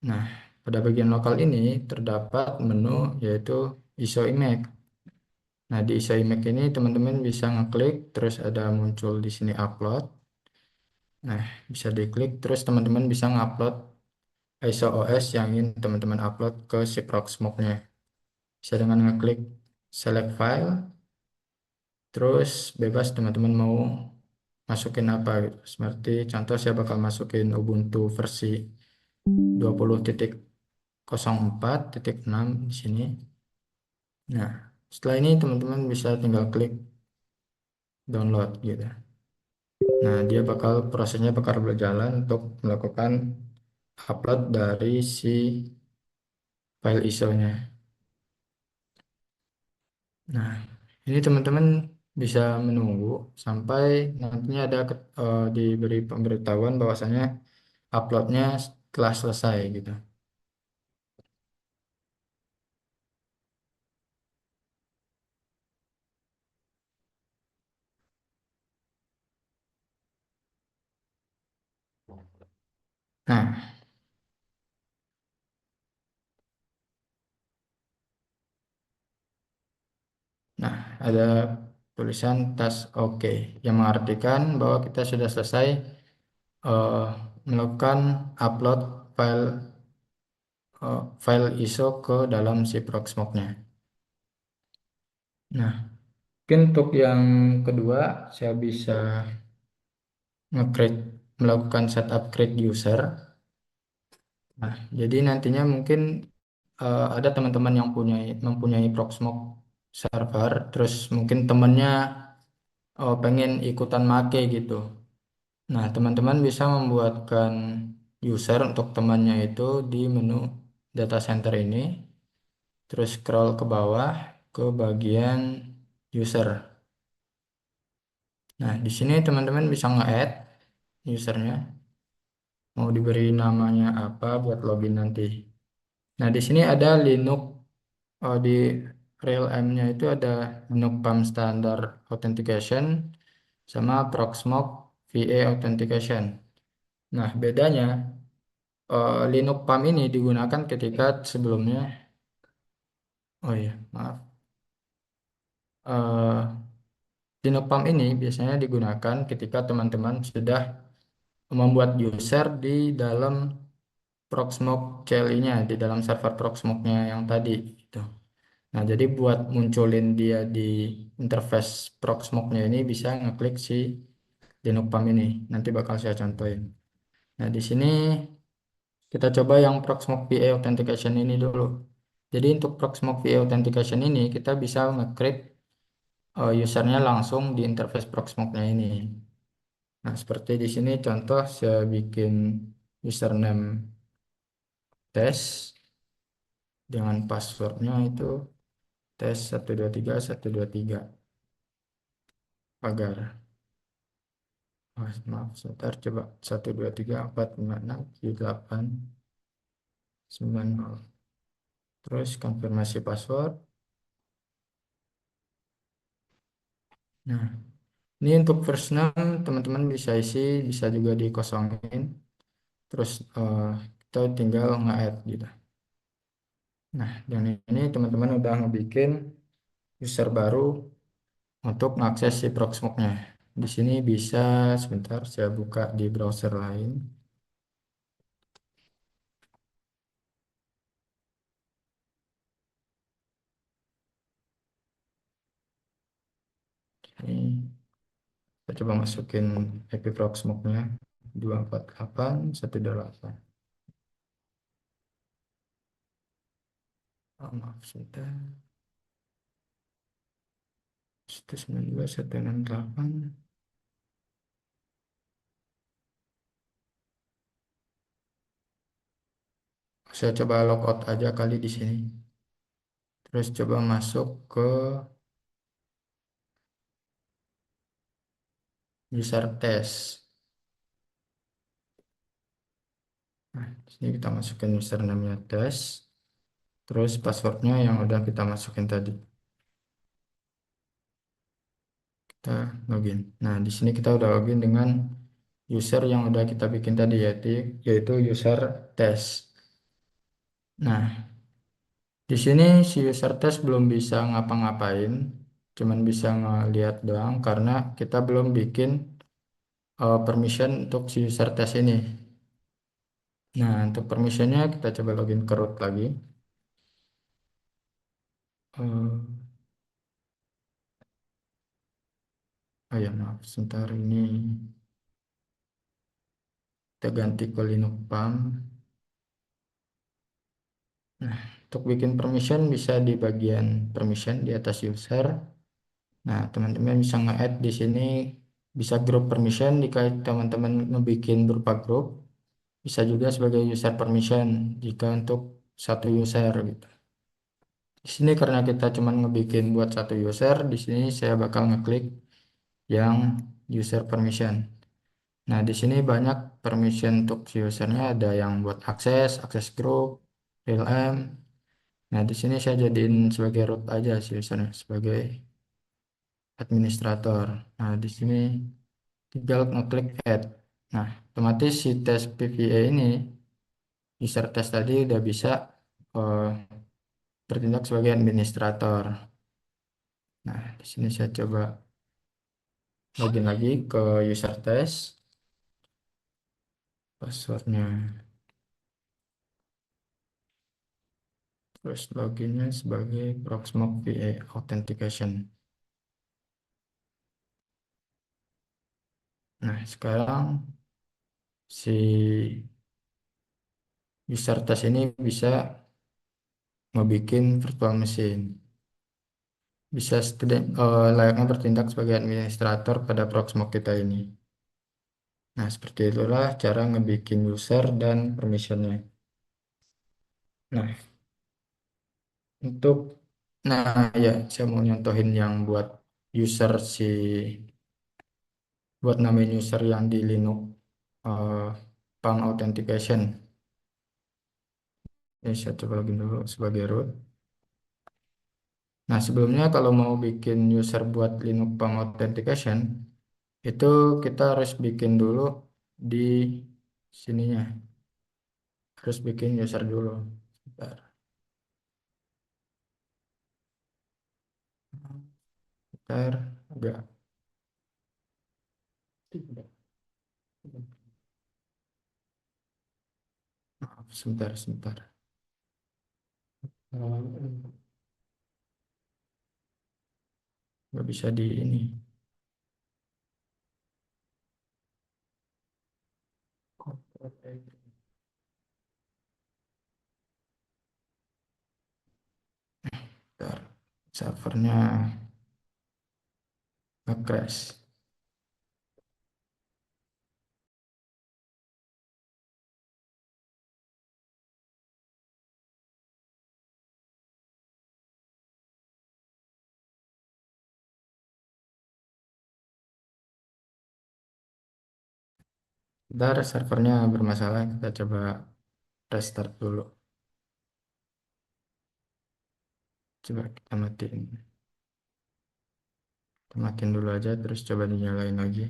Nah, pada bagian lokal ini terdapat menu yaitu ISO image. Nah, di ISO image ini teman-teman bisa ngeklik, terus ada muncul di sini upload. Nah, bisa diklik, terus teman-teman bisa ngupload ISO OS yang ingin teman-teman upload ke si Proxmox-nya. Bisa dengan ngeklik select file, terus bebas teman-teman mau masukin apa gitu. Seperti contoh saya bakal masukin Ubuntu versi 20.04.6 di sini. Nah, setelah ini teman-teman bisa tinggal klik download gitu. Nah, prosesnya bakal berjalan untuk melakukan upload dari si file ISO-nya. Nah, ini teman-teman bisa menunggu sampai nantinya diberi pemberitahuan bahwasanya uploadnya telah selesai gitu. Nah, nah, ada tulisan tas OK yang mengartikan bahwa kita sudah selesai eh, melakukan upload file file ISO ke dalam si Proxmox-nya. Nah, mungkin untuk yang kedua saya bisa nge-create melakukan setup create user. Nah, jadi nantinya mungkin ada teman-teman yang mempunyai Proxmox server, terus mungkin temennya pengen ikutan make gitu. Nah, teman-teman bisa membuatkan user untuk temannya itu di menu data center ini, terus scroll ke bawah ke bagian user. Nah, di sini teman-teman bisa nge-add usernya, mau diberi namanya apa buat login nanti. Nah, di sini ada Linux, di Realm-nya itu ada Linux PAM Standard Authentication sama Proxmox VA Authentication. Nah, bedanya Linux PAM ini digunakan ketika sebelumnya, oh iya, maaf. Eh, Linux PAM ini biasanya digunakan ketika teman-teman sudah membuat user di dalam Proxmox CLI-nya, di dalam server Proxmox-nya yang tadi gitu. Nah, jadi buat munculin dia di interface Proxmox-nya ini bisa ngeklik si Linux PAM ini. Nanti bakal saya contohin. Nah, di sini kita coba yang Proxmox VA Authentication ini dulu. Jadi untuk Proxmox VA Authentication ini kita bisa ngeklik usernya langsung di interface Proxmox-nya ini. Nah, seperti di sini contoh saya bikin username tes dengan passwordnya itu tes 123 123 pagar. Oh, maaf, sebentar coba 123 456 78 90. Terus konfirmasi password. Nah, ini untuk first name teman-teman bisa isi, bisa juga dikosongin. Terus kita tinggal nge-add gitu. Nah, dan ini teman-teman udah ngebikin user baru untuk mengakses si Proxmox-nya. Di sini bisa, sebentar saya buka di browser lain. Ini saya coba masukin IP Proxmox-nya 248 128. Oh, maaf, sebentar. 192 168. Saya coba logout aja kali di sini. Terus coba masuk ke user test. Nah, di sini kita masukin username-nya test. Terus passwordnya yang udah kita masukin tadi. Kita login. Nah, di sini kita udah login dengan user yang udah kita bikin tadi, yaitu user test. Nah, di sini si user test belum bisa ngapa-ngapain, cuman bisa ngeliat doang karena kita belum bikin permission untuk si user test ini. Nah, untuk permissionnya kita coba login ke root lagi. Eh, oh ya, maaf, sebentar ini kita ganti ke Linux PAM. Nah, untuk bikin permission bisa di bagian permission di atas user. Nah, teman-teman bisa nge-add di sini, bisa group permission jika teman-teman ngebikin berupa grup, bisa juga sebagai user permission jika untuk satu user gitu. Di sini karena kita cuma ngebikin buat satu user, di sini saya bakal ngeklik yang user permission. Nah, di sini banyak permission untuk si usernya, ada yang buat akses, akses grup, realm. Nah, di sini saya jadiin sebagai root aja si usernya sebagai administrator. Nah, di sini tinggal ngeklik add. Nah, otomatis si tes PVA ini, user test tadi udah bisa eh, bertindak sebagai administrator. Nah, di sini saya coba login lagi ke user test, passwordnya, terus loginnya sebagai Proxmox VA Authentication. Nah, sekarang si user test ini bisa ngebikin virtual machine. Bisa layaknya bertindak sebagai administrator pada Proxmox kita ini. Nah, seperti itulah cara ngebikin user dan permissionnya. Nah, untuk, nah ya, saya mau nyontohin yang buat user si buat namain user yang di Linux Palm Authentication. Ini saya coba login dulu sebagai root. Nah, sebelumnya kalau mau bikin user buat Linux Palm Authentication, itu kita harus bikin dulu di sininya. Harus bikin user dulu. Bentar. Bentar, agak. Maaf, sebentar. Nggak bisa di ini. Bentar. Servernya nge-crash. Bentar, servernya bermasalah. Kita coba restart dulu. Coba kita matiin. Kita matiin dulu aja, terus coba dinyalain lagi.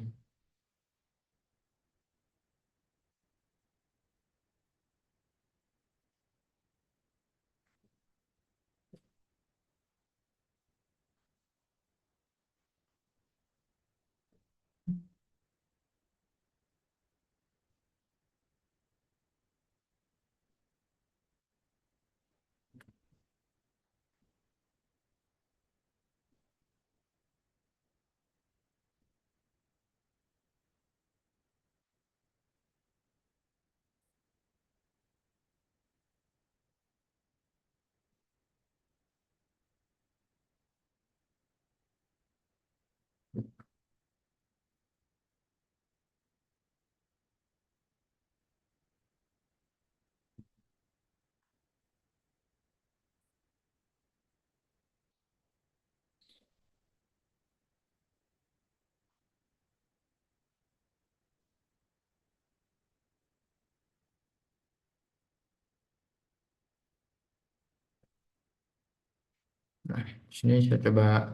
Nah, di sini saya coba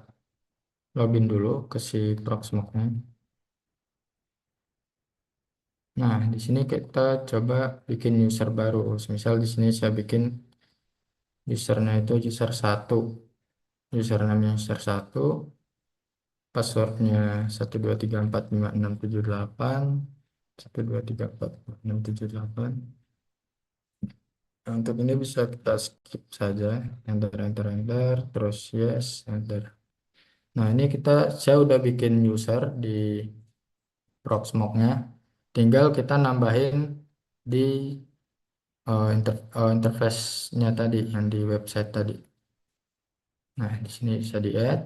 login dulu ke si Proxmox-nya. Nah, di sini kita coba bikin user baru. Misal di sini saya bikin usernya itu user 1. Username user 1, passwordnya 123456788, 123456788. Nah, untuk ini bisa kita skip saja, enter, terus yes, enter. Nah, ini saya udah bikin user di Proxmox-nya, tinggal kita nambahin di interface-nya tadi, yang di website tadi. Nah, di sini bisa di-add,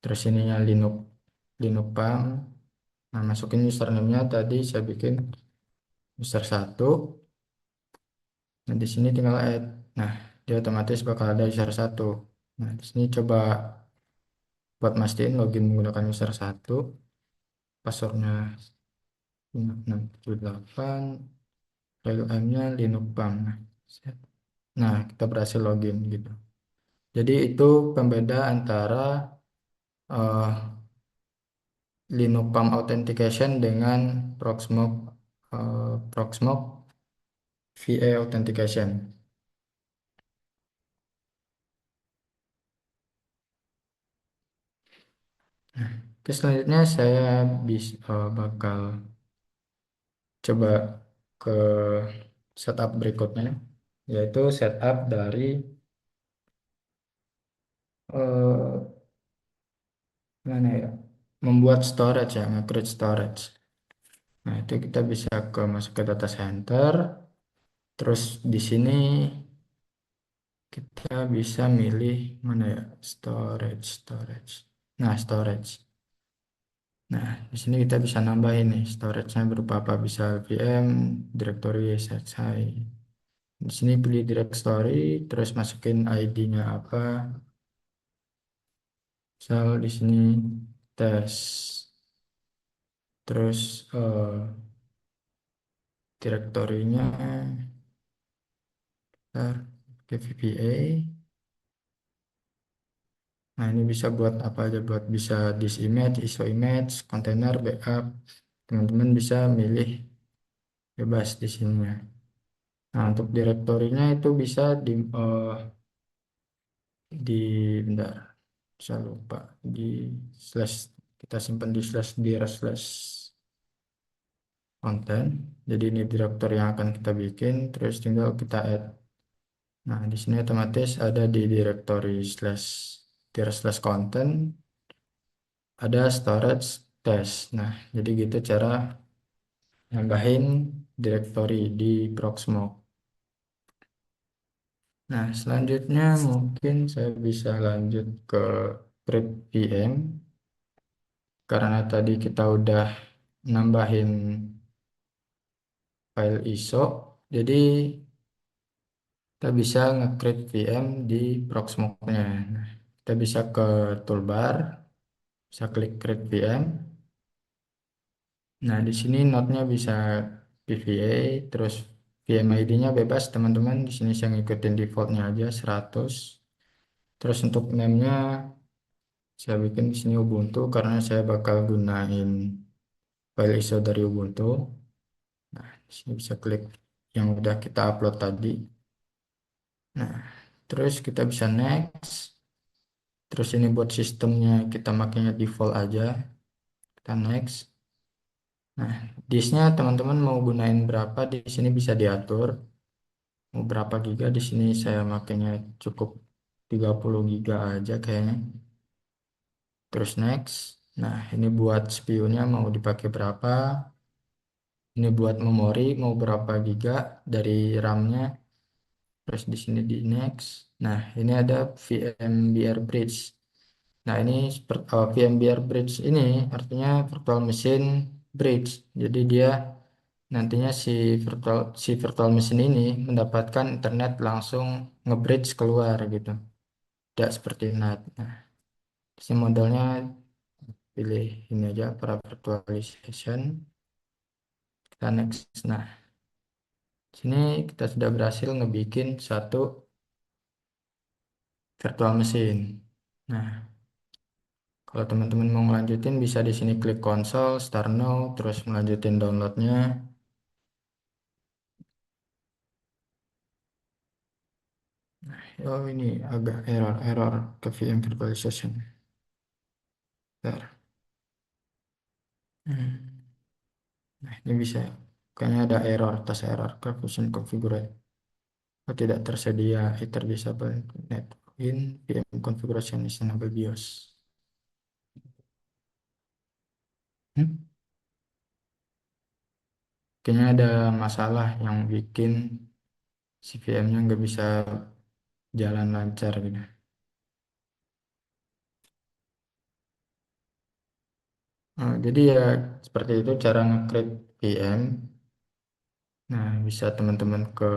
terus ininya Linux, Linux Palm. Nah, masukin username-nya tadi saya bikin user 1. Nah, di sini tinggal add. Nah, dia otomatis bakal ada user 1. Nah, di sini coba buat mastiin login menggunakan user 1. Passwordnya 5678, lalu M-nya Linux Palm. Nah, set. Nah, kita berhasil login gitu. Jadi itu pembeda antara Linux Palm Authentication dengan Proxmox VA Authentication. Oke, selanjutnya saya bakal coba ke setup berikutnya, yaitu setup dari eh, mana ya, membuat storage ya, nge-create storage. Nah, itu kita bisa masuk ke data center, terus di sini kita bisa milih mana ya, storage. Nah, storage. Nah, di sini kita bisa nambahin nih storage-nya berupa apa, bisa VM, directory, SSI. Di sini pilih directory, terus masukin ID-nya apa. Misal di sini tes. Terus direktorinya ke VBA. Nah, ini bisa buat apa aja, buat bisa disk image, ISO image, container, backup. Teman-teman bisa milih bebas di sini. Nah, untuk direktorinya itu bisa di bentar, saya lupa, di slash, kita simpan di slash dir slash konten. Jadi ini direktori yang akan kita bikin, terus tinggal kita add. Nah, di sini otomatis ada di directory slash dir slash content, ada storage test. Nah, jadi gitu cara nambahin directory di Proxmox. Nah, selanjutnya mungkin saya bisa lanjut ke create VM. Karena tadi kita udah nambahin file ISO, jadi kita bisa nge-create VM di Proxmox-nya. Nah, kita bisa ke toolbar, bisa klik create VM. Nah, di sini node-nya bisa PVA, terus VM ID-nya bebas teman-teman. Di sini saya ngikutin defaultnya aja 100. Terus untuk name-nya saya bikin di sini Ubuntu karena saya bakal gunain file ISO dari Ubuntu. Nah, di sini bisa klik yang udah kita upload tadi. Nah, terus kita bisa next. Terus ini buat sistemnya kita makanya default aja. Kita next. Nah, disknya teman-teman mau gunain berapa di sini bisa diatur. Mau berapa giga di sini saya makanya cukup 30 giga aja kayaknya. Terus next. Nah, ini buat CPU-nya mau dipakai berapa. Ini buat memori mau berapa giga dari RAM-nya. Terus di sini di next. Nah, ini ada VMware Bridge. Nah, ini VMware Bridge ini artinya virtual machine bridge. Jadi dia nantinya si virtual machine ini mendapatkan internet langsung nge-bridge keluar gitu. Tidak seperti NAT. Nah, si modelnya pilih ini aja para virtualization. Kita next. Nah, sini kita sudah berhasil ngebikin satu virtual machine. Nah, kalau teman-teman mau ngelanjutin bisa di sini klik console, start now, terus melanjutin downloadnya. Oh ini agak error ke VM virtualization. Bentar. Hmm. Nah ini bisa, kayaknya ada error, tas error version configured. Oh, tidak tersedia either disable network in VM configuration is enable BIOS. Hmm? Kayaknya ada masalah yang bikin si VM-nya nggak bisa jalan lancar gitu. Jadi ya seperti itu cara nge-create VM. Nah, bisa teman-teman ke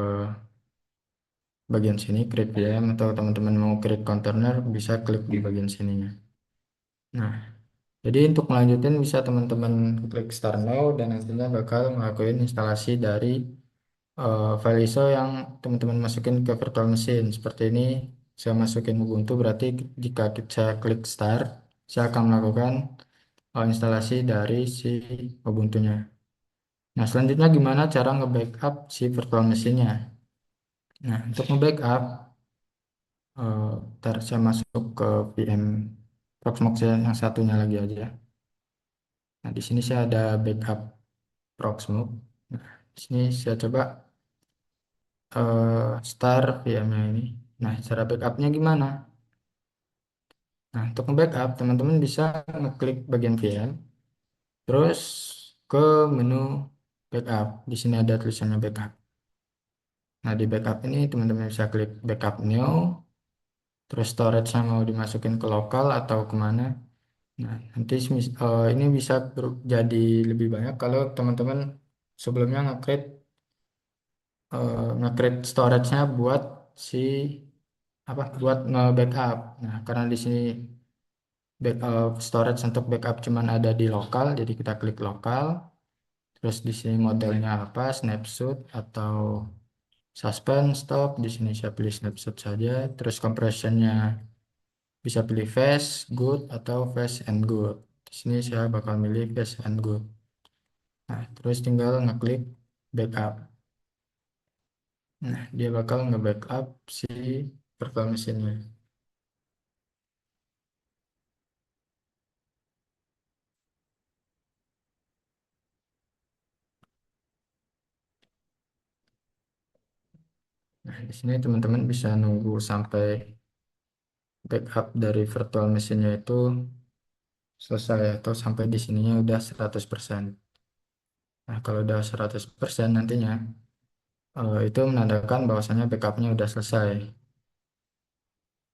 bagian sini create VM atau teman-teman mau create container bisa klik di bagian sininya. Nah, jadi untuk melanjutin bisa teman-teman klik start now dan nantinya bakal ngelakuin instalasi dari file ISO yang teman-teman masukin ke virtual machine. Seperti ini saya masukin Ubuntu, berarti jika saya klik start, saya akan melakukan instalasi dari si Ubuntunya. Nah, selanjutnya gimana cara nge-backup si virtual machine-nya? Nah, untuk nge-backup, ntar saya masuk ke VM Proxmox yang satunya lagi aja. Nah, di sini saya ada backup Proxmox. Nah, di sini saya coba start VM-nya ini. Nah, cara backupnya gimana? Nah, untuk backup, teman-teman bisa ngeklik bagian VM, terus ke menu backup. Di sini ada tulisannya backup. Nah, di backup ini teman-teman bisa klik backup new, terus storage-nya mau dimasukin ke lokal atau kemana. Nah, nanti ini bisa jadi lebih banyak kalau teman-teman sebelumnya nge-create storage-nya buat si apa buat nge-backup. Nah, karena di sini storage untuk backup cuman ada di lokal, jadi kita klik lokal. Terus di sini modelnya apa, snapshot atau suspend, stop. Di sini saya pilih snapshot saja. Terus compressionnya bisa pilih fast, good atau fast and good. Di sini saya bakal milih fast and good. Nah, terus tinggal ngeklik backup. Nah, dia bakal nge-backup si virtual mesinnya. Nah, di sini teman-teman bisa nunggu sampai backup dari virtual mesinnya itu selesai atau sampai di sininya udah 100%. Nah, kalau udah 100% nantinya itu menandakan bahwasanya backupnya udah selesai.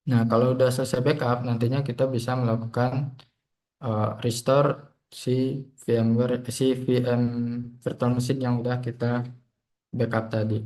Nah, kalau udah selesai backup, nantinya kita bisa melakukan restore si VMware, si VM virtual machine yang udah kita backup tadi.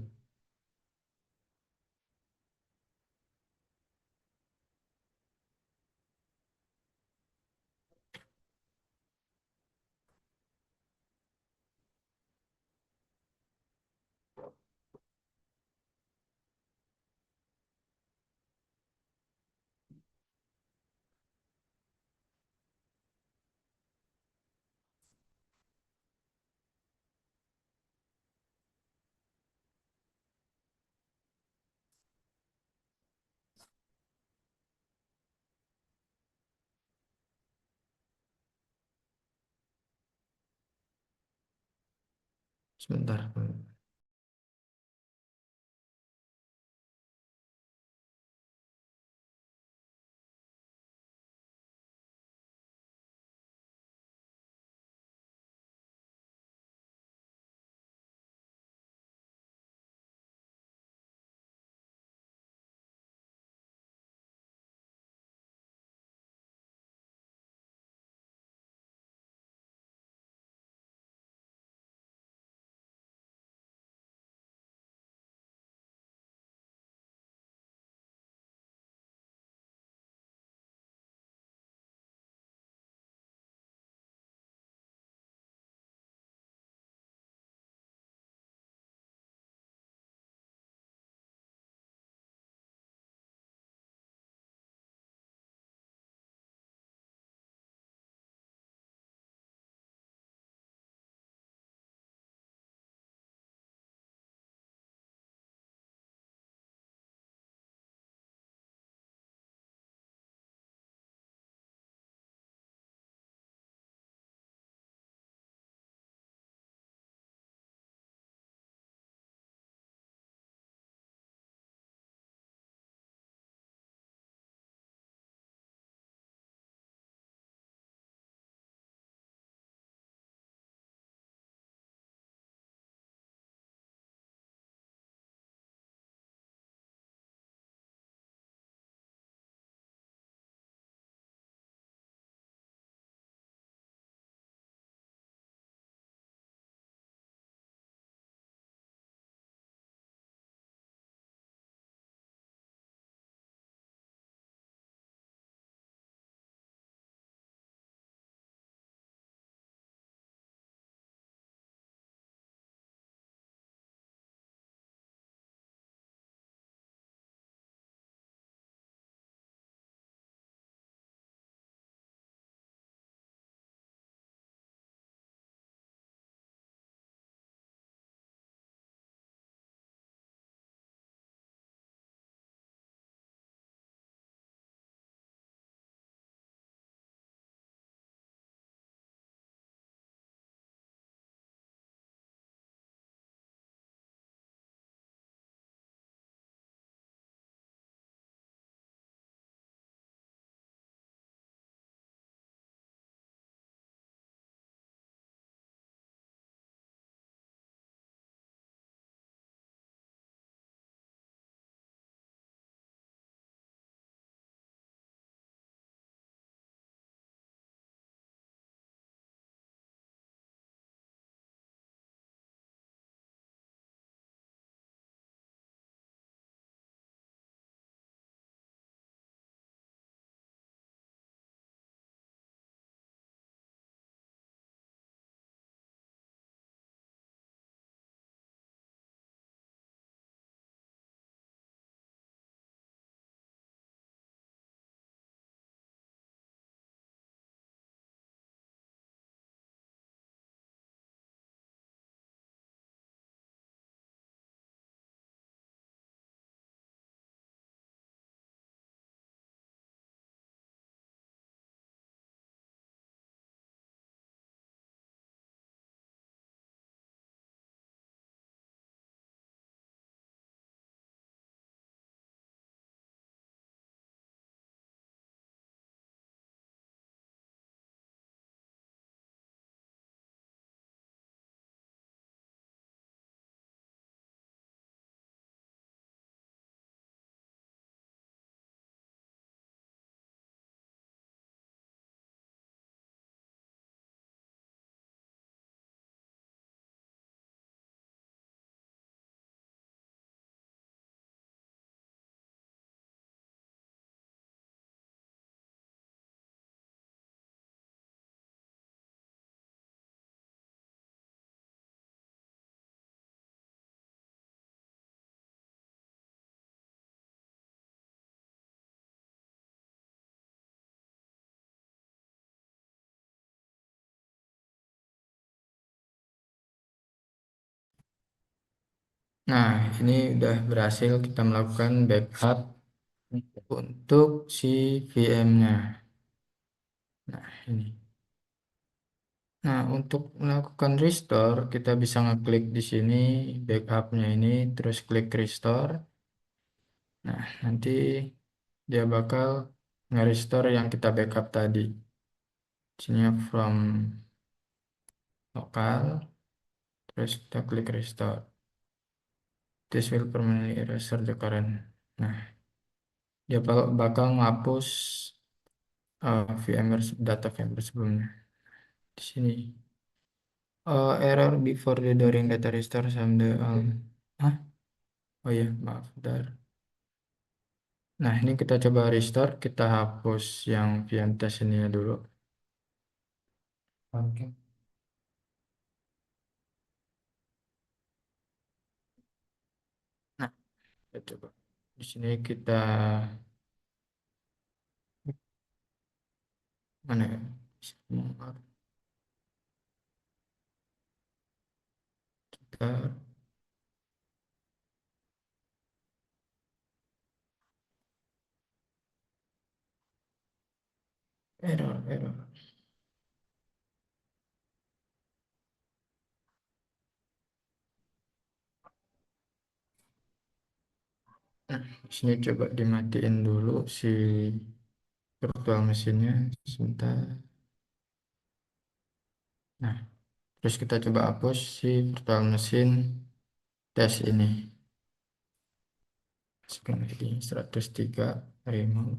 Sebentar. Nah, ini udah berhasil kita melakukan backup untuk si VM-nya. Nah, ini. Nah, untuk melakukan restore, kita bisa ngeklik di sini backup-nya ini, terus klik restore. Nah, nanti dia bakal nge-restore yang kita backup tadi. Sini from lokal, terus kita klik restore. This will permanently erase the current. Nah, dia bakal menghapus VMware data VMware sebelumnya. Di sini error before the during data restore some the Hah? Oh iya, maaf, bentar. Nah, ini kita coba restore, kita hapus yang VM test ini dulu. Oke. Nah, kita coba. Di sini kita mana ya? Kita error. Nah, di sini coba dimatiin dulu si virtual mesinnya sebentar. Nah, terus kita coba hapus si virtual mesin tes ini. Masukkan lagi 103 remove.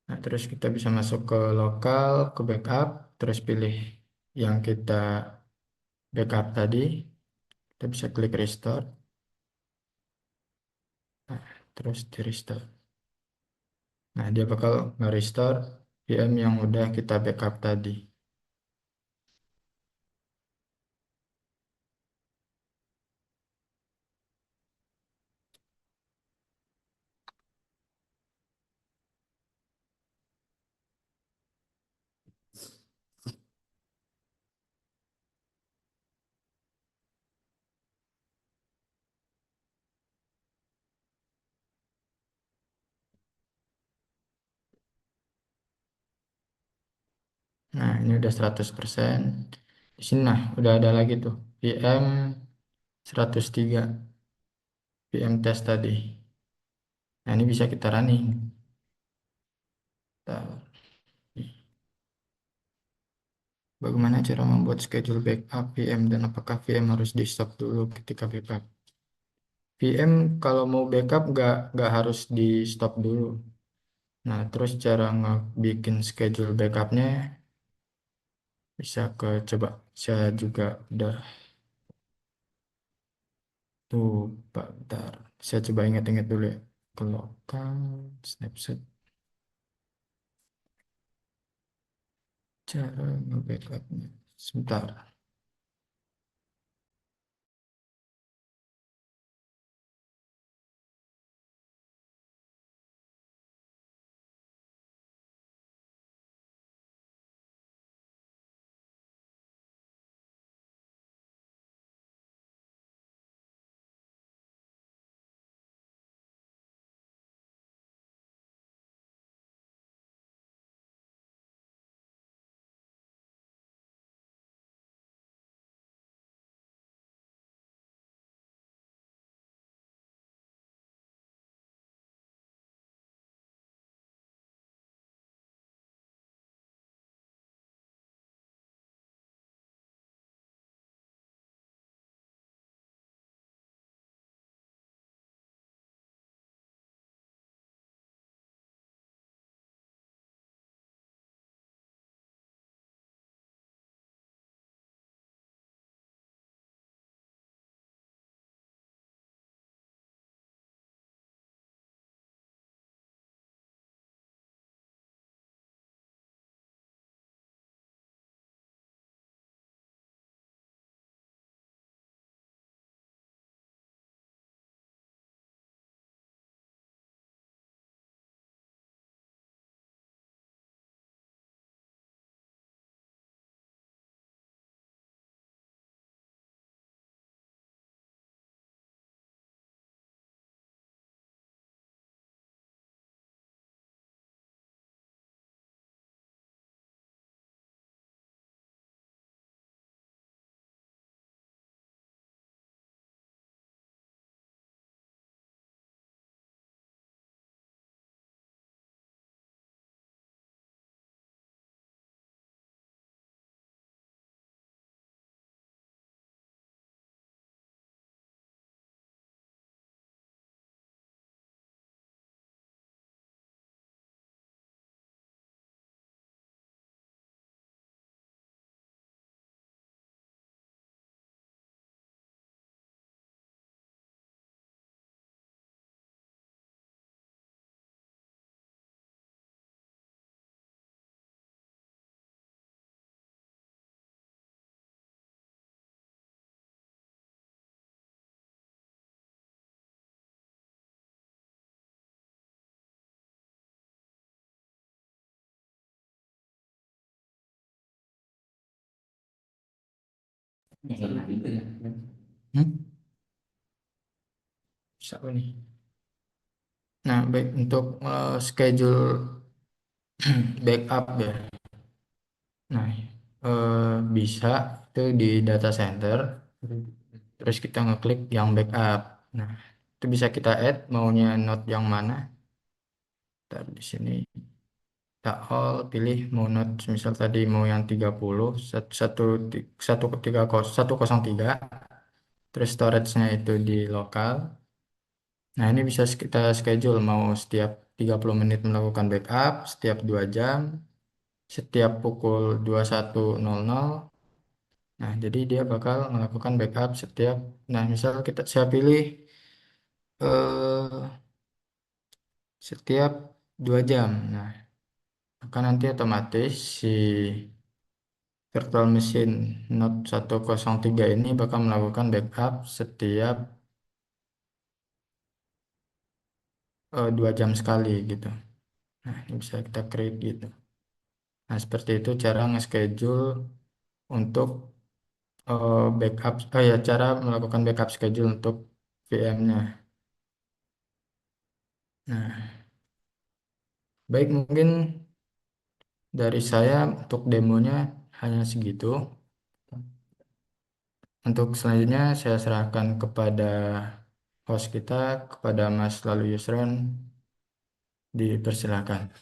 Nah, terus kita bisa masuk ke lokal, ke backup, terus pilih yang kita backup tadi. Kita bisa klik restore. Nah, terus di restore. Nah, dia bakal nge-restore VM yang udah kita backup tadi. Nah, ini udah 100%. Di sini nah, udah ada lagi tuh VM 103 VM test tadi. Nah, ini bisa kita running. Bentar. Bagaimana cara membuat schedule backup VM dan apakah VM harus di stop dulu ketika backup? VM kalau mau backup nggak harus di stop dulu. Nah, terus cara bikin schedule backupnya bisa coba saya juga udah tuh Pak, bentar. Saya coba ingat-ingat dulu ya. Ke lokal, snapshot, cara nge-backupnya. Sebentar. Hmm? Bisa apa nih? Nah, baik untuk schedule backup ya. Nah, bisa itu di data center. Terus kita ngeklik yang backup. Nah, itu bisa kita add maunya node yang mana. Ntar di sini kita all pilih mau node misal tadi mau yang 30 103. Terus storage-nya itu di lokal. Nah, ini bisa kita schedule mau setiap 30 menit melakukan backup, setiap 2 jam, setiap pukul 21.00. Nah, jadi dia bakal melakukan backup setiap, nah misal saya pilih eh, setiap 2 jam. Nah, maka nanti otomatis si virtual machine node 103 ini bakal melakukan backup setiap 2 jam sekali gitu. Nah, ini bisa kita create gitu. Nah, seperti itu cara nge-schedule untuk backup, ya cara melakukan backup schedule untuk VM-nya. Nah, baik mungkin dari saya untuk demonya hanya segitu. Untuk selanjutnya saya serahkan kepada host kita, kepada Mas Lalu Yusron, dipersilakan.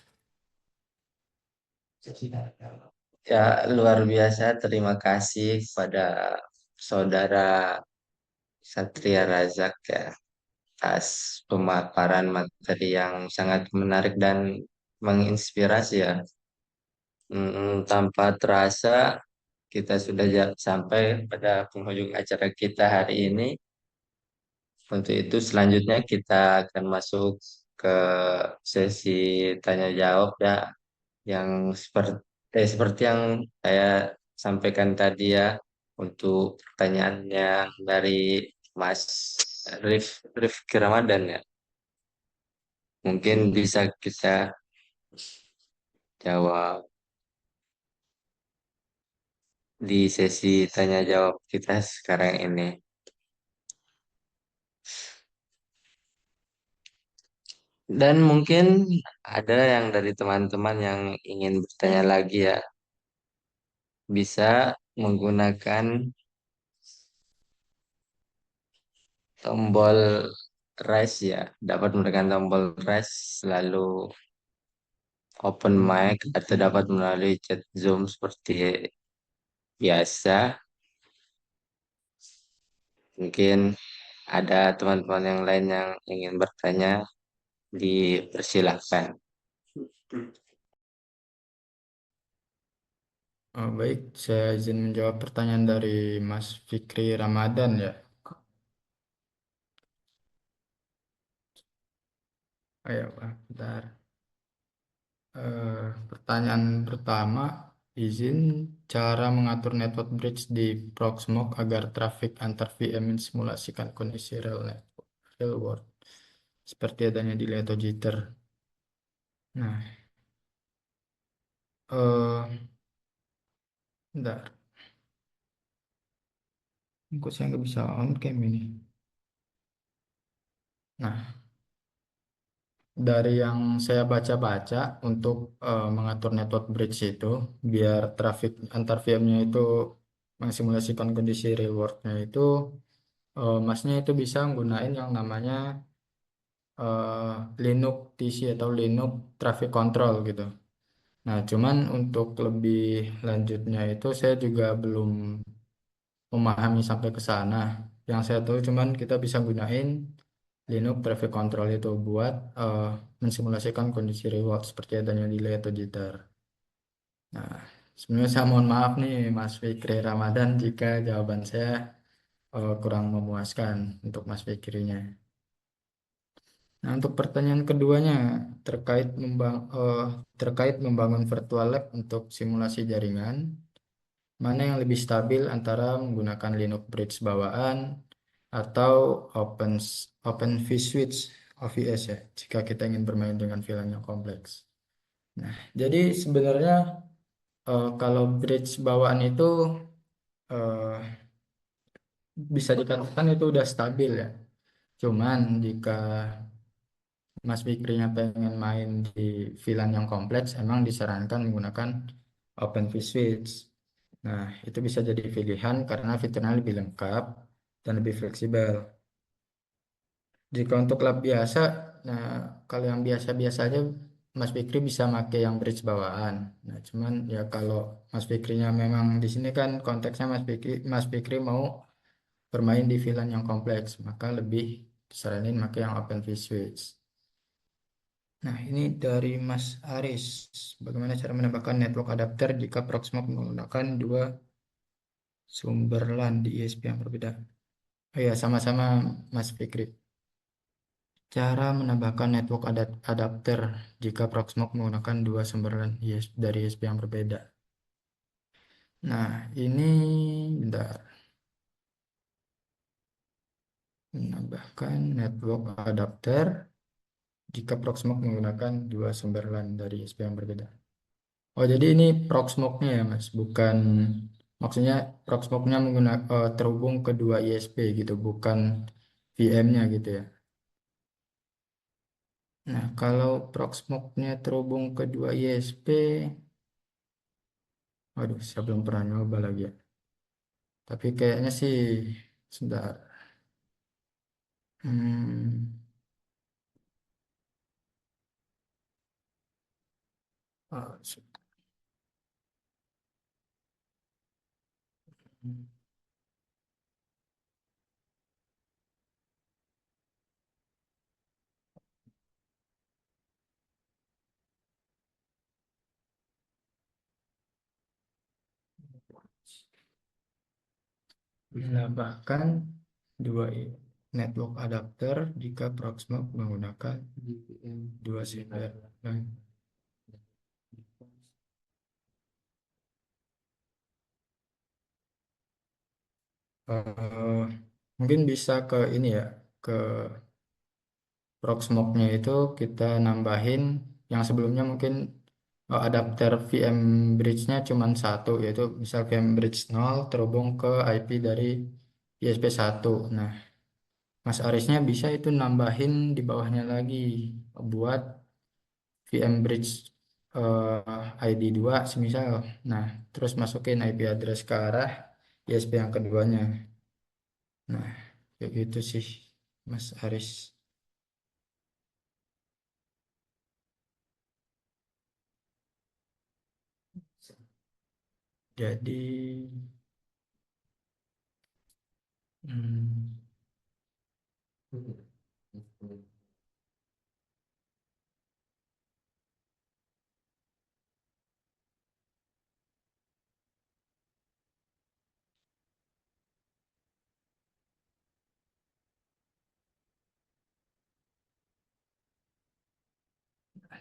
Ya, luar biasa. Terima kasih kepada saudara Satria Razak ya atas pemaparan materi yang sangat menarik dan menginspirasi ya. Tanpa terasa kita sudah sampai pada penghujung acara kita hari ini. Untuk itu selanjutnya kita akan masuk ke sesi tanya jawab ya yang seperti yang saya sampaikan tadi ya untuk pertanyaannya dari Mas Rifki Ramadan ya. Mungkin bisa kita jawab di sesi tanya jawab kita sekarang ini. Dan mungkin ada yang dari teman-teman yang ingin bertanya lagi ya, bisa menggunakan tombol raise ya, dapat menekan tombol raise lalu open mic atau dapat melalui chat Zoom seperti biasa. Mungkin ada teman-teman yang lain yang ingin bertanya, dipersilahkan. Baik, saya izin menjawab pertanyaan dari Mas Fikri Ramadan ya. Ayo, Pak, bentar. Pertanyaan pertama, izin cara mengatur network bridge di Proxmox agar traffic antar VM mensimulasikan kondisi real world seperti adanya delay atau jitter. Nah, bentar. Kok saya nggak bisa on cam ini? Nah, dari yang saya baca-baca untuk mengatur network bridge itu, biar traffic antar VM-nya itu mensimulasikan kondisi real-world-nya itu, masnya itu bisa menggunakan yang namanya Linux TC atau Linux Traffic Control gitu. Nah, cuman untuk lebih lanjutnya itu saya juga belum memahami sampai ke sana. Yang saya tahu cuman kita bisa gunain Linux Traffic Control itu buat mensimulasikan kondisi reward seperti adanya delay atau jitter. Nah, sebenarnya saya mohon maaf nih Mas Fikri Ramadan jika jawaban saya kurang memuaskan untuk Mas Fikrinya. Nah, untuk pertanyaan keduanya terkait membangun virtual lab untuk simulasi jaringan, mana yang lebih stabil antara menggunakan Linux Bridge bawaan atau Open Open vSwitch OVS ya, jika kita ingin bermain dengan VLAN yang kompleks. Nah, jadi sebenarnya kalau bridge bawaan itu eh, bisa dikatakan itu udah stabil ya. Cuman jika Mas Fikrinya pengen main di VLAN yang kompleks, emang disarankan menggunakan Open vSwitch. Nah, itu bisa jadi pilihan karena fiturnya lebih lengkap dan lebih fleksibel. Jika untuk lab biasa, nah kalau yang biasa-biasa aja Mas Fikri bisa pakai yang bridge bawahan. Nah, cuman ya kalau Mas Fikrinya memang di sini kan konteksnya Mas Fikri mau bermain di VLAN yang kompleks, maka lebih disaranin pakai yang Open vSwitch. Nah, ini dari Mas Aris. Bagaimana cara menambahkan network adapter jika Proxmox menggunakan dua sumber LAN di ISP yang berbeda? Oh ya, sama-sama Mas Fikri. Cara menambahkan network adapter jika Proxmox menggunakan dua sumber LAN dari ISP yang berbeda. Nah, ini bentar. Menambahkan network adapter jika Proxmox menggunakan dua sumber LAN dari ISP yang berbeda. Oh, jadi ini Proxmox-nya ya, Mas, bukan maksudnya Proxmox-nya menggunakan terhubung ke dua ISP gitu, bukan VM-nya gitu ya. Nah, kalau Proxmox-nya terhubung ke dua ISP, waduh, saya belum pernah nyoba lagi ya. Tapi kayaknya sih, sebentar. Hmm, ah, menambahkan dua network adapter jika Proxmox menggunakan dua sumber. Eh, mungkin bisa ke ini ya, ke Proxmox-nya itu kita nambahin yang sebelumnya mungkin adapter VM bridge-nya cuma satu, yaitu misal VM bridge 0 terhubung ke IP dari ISP 1. Nah, Mas Arisnya bisa itu nambahin di bawahnya lagi buat VM bridge ID 2 semisal. Nah, terus masukin IP address ke arah ISP yang keduanya. Nah, kayak gitu sih, Mas Aris. Jadi, hmm,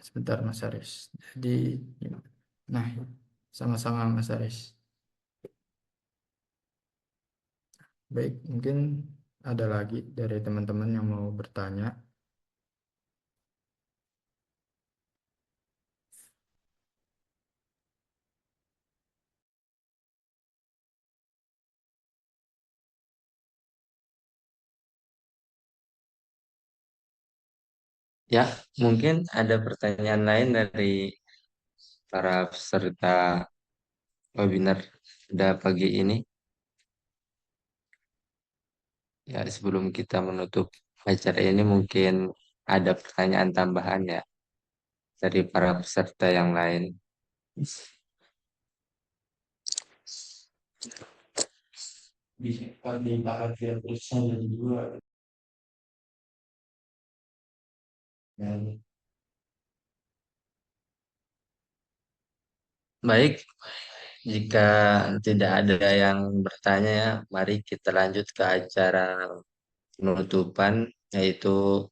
sebentar Mas Aris. Jadi, nah, sama-sama Mas Aris. Baik, mungkin ada lagi dari teman-teman yang mau bertanya. Ya, mungkin ada pertanyaan lain dari para peserta webinar pada pagi ini. Ya, sebelum kita menutup acara ini mungkin ada pertanyaan tambahan ya dari para peserta yang lain. Bisa dilimpahkan via terusnya jadi dua. Dan baik, jika tidak ada yang bertanya ya, mari kita lanjut ke acara penutupan, yaitu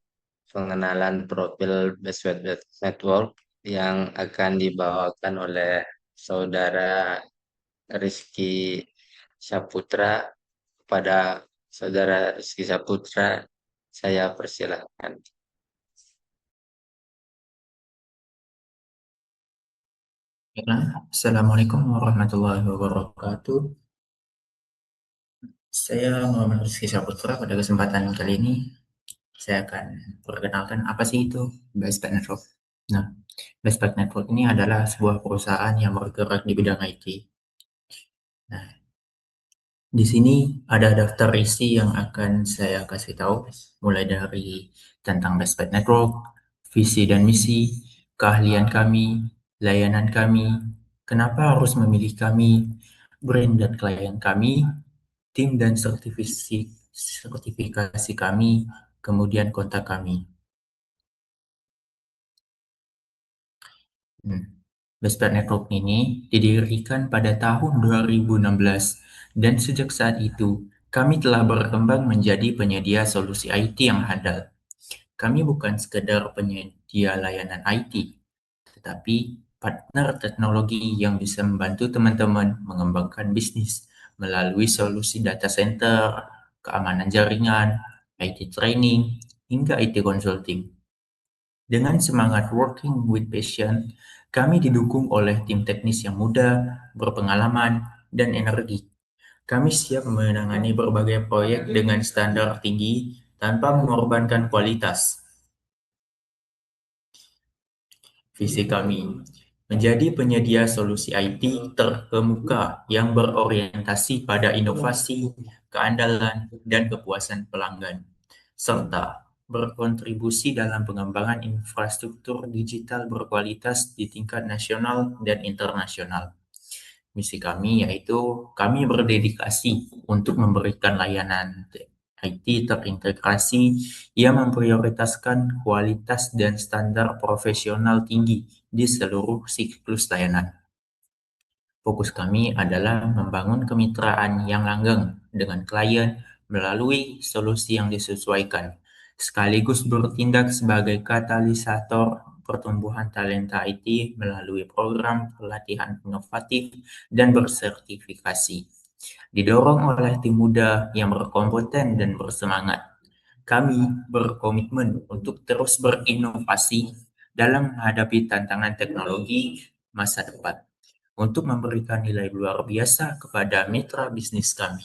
pengenalan profil Best Web Network yang akan dibawakan oleh Saudara Rizky Saputra. Kepada Saudara Rizky Saputra, saya persilahkan. Assalamualaikum warahmatullahi wabarakatuh. Saya Muhammad Rizky Saputra. Pada kesempatan kali ini saya akan perkenalkan apa sih itu Bestpac Network. Nah, Bestpac Network ini adalah sebuah perusahaan yang bergerak di bidang IT. Nah, di sini ada daftar isi yang akan saya kasih tahu, mulai dari tentang Bestpac Network, visi dan misi, keahlian kami, layanan kami, kenapa harus memilih kami, brand dan klien kami, tim dan sertifikasi kami, kemudian kontak kami. Bestpac Network ini didirikan pada tahun 2016 dan sejak saat itu kami telah berkembang menjadi penyedia solusi IT yang handal. Kami bukan sekedar penyedia layanan IT, tetapi partner teknologi yang bisa membantu teman-teman mengembangkan bisnis melalui solusi data center, keamanan jaringan, IT training, hingga IT consulting. Dengan semangat working with passion, kami didukung oleh tim teknis yang muda, berpengalaman, dan energi. Kami siap menangani berbagai proyek dengan standar tinggi tanpa mengorbankan kualitas. Visi kami menjadi penyedia solusi IT terkemuka yang berorientasi pada inovasi, keandalan, dan kepuasan pelanggan, serta berkontribusi dalam pengembangan infrastruktur digital berkualitas di tingkat nasional dan internasional. Misi kami yaitu kami berdedikasi untuk memberikan layanan IT terintegrasi yang memprioritaskan kualitas dan standar profesional tinggi di seluruh siklus layanan. Fokus kami adalah membangun kemitraan yang langgeng dengan klien melalui solusi yang disesuaikan, sekaligus bertindak sebagai katalisator pertumbuhan talenta IT melalui program pelatihan inovatif dan bersertifikasi. Didorong oleh tim muda yang berkompeten dan bersemangat, kami berkomitmen untuk terus berinovasi dalam menghadapi tantangan teknologi masa depan untuk memberikan nilai luar biasa kepada mitra bisnis kami.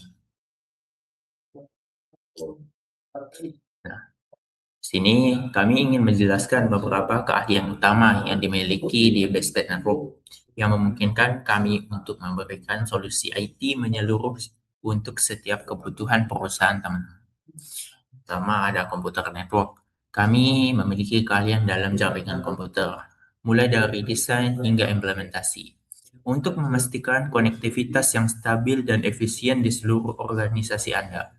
Nah, sini kami ingin menjelaskan beberapa keahlian utama yang dimiliki di Bestpac Network yang memungkinkan kami untuk memberikan solusi IT menyeluruh untuk setiap kebutuhan perusahaan teman. Pertama ada komputer network. Kami memiliki keahlian dalam jaringan komputer, mulai dari desain hingga implementasi, untuk memastikan konektivitas yang stabil dan efisien di seluruh organisasi Anda.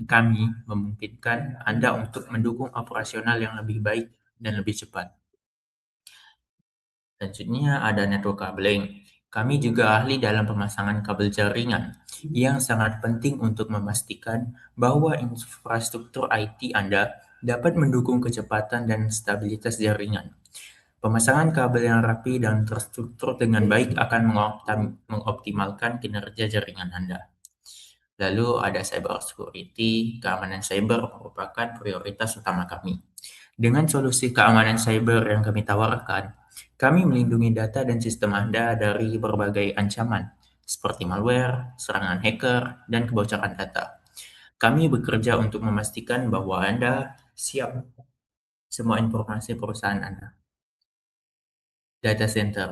Kami memungkinkan Anda untuk mendukung operasional yang lebih baik dan lebih cepat. Selanjutnya ada network cabling. Kami juga ahli dalam pemasangan kabel jaringan yang sangat penting untuk memastikan bahwa infrastruktur IT Anda dapat mendukung kecepatan dan stabilitas jaringan. Pemasangan kabel yang rapi dan terstruktur dengan baik akan mengoptimalkan kinerja jaringan Anda. Lalu ada cyber security, keamanan cyber merupakan prioritas utama kami. Dengan solusi keamanan cyber yang kami tawarkan, kami melindungi data dan sistem Anda dari berbagai ancaman, seperti malware, serangan hacker, dan kebocoran data. Kami bekerja untuk memastikan bahwa Anda siap semua informasi perusahaan Anda. Data center.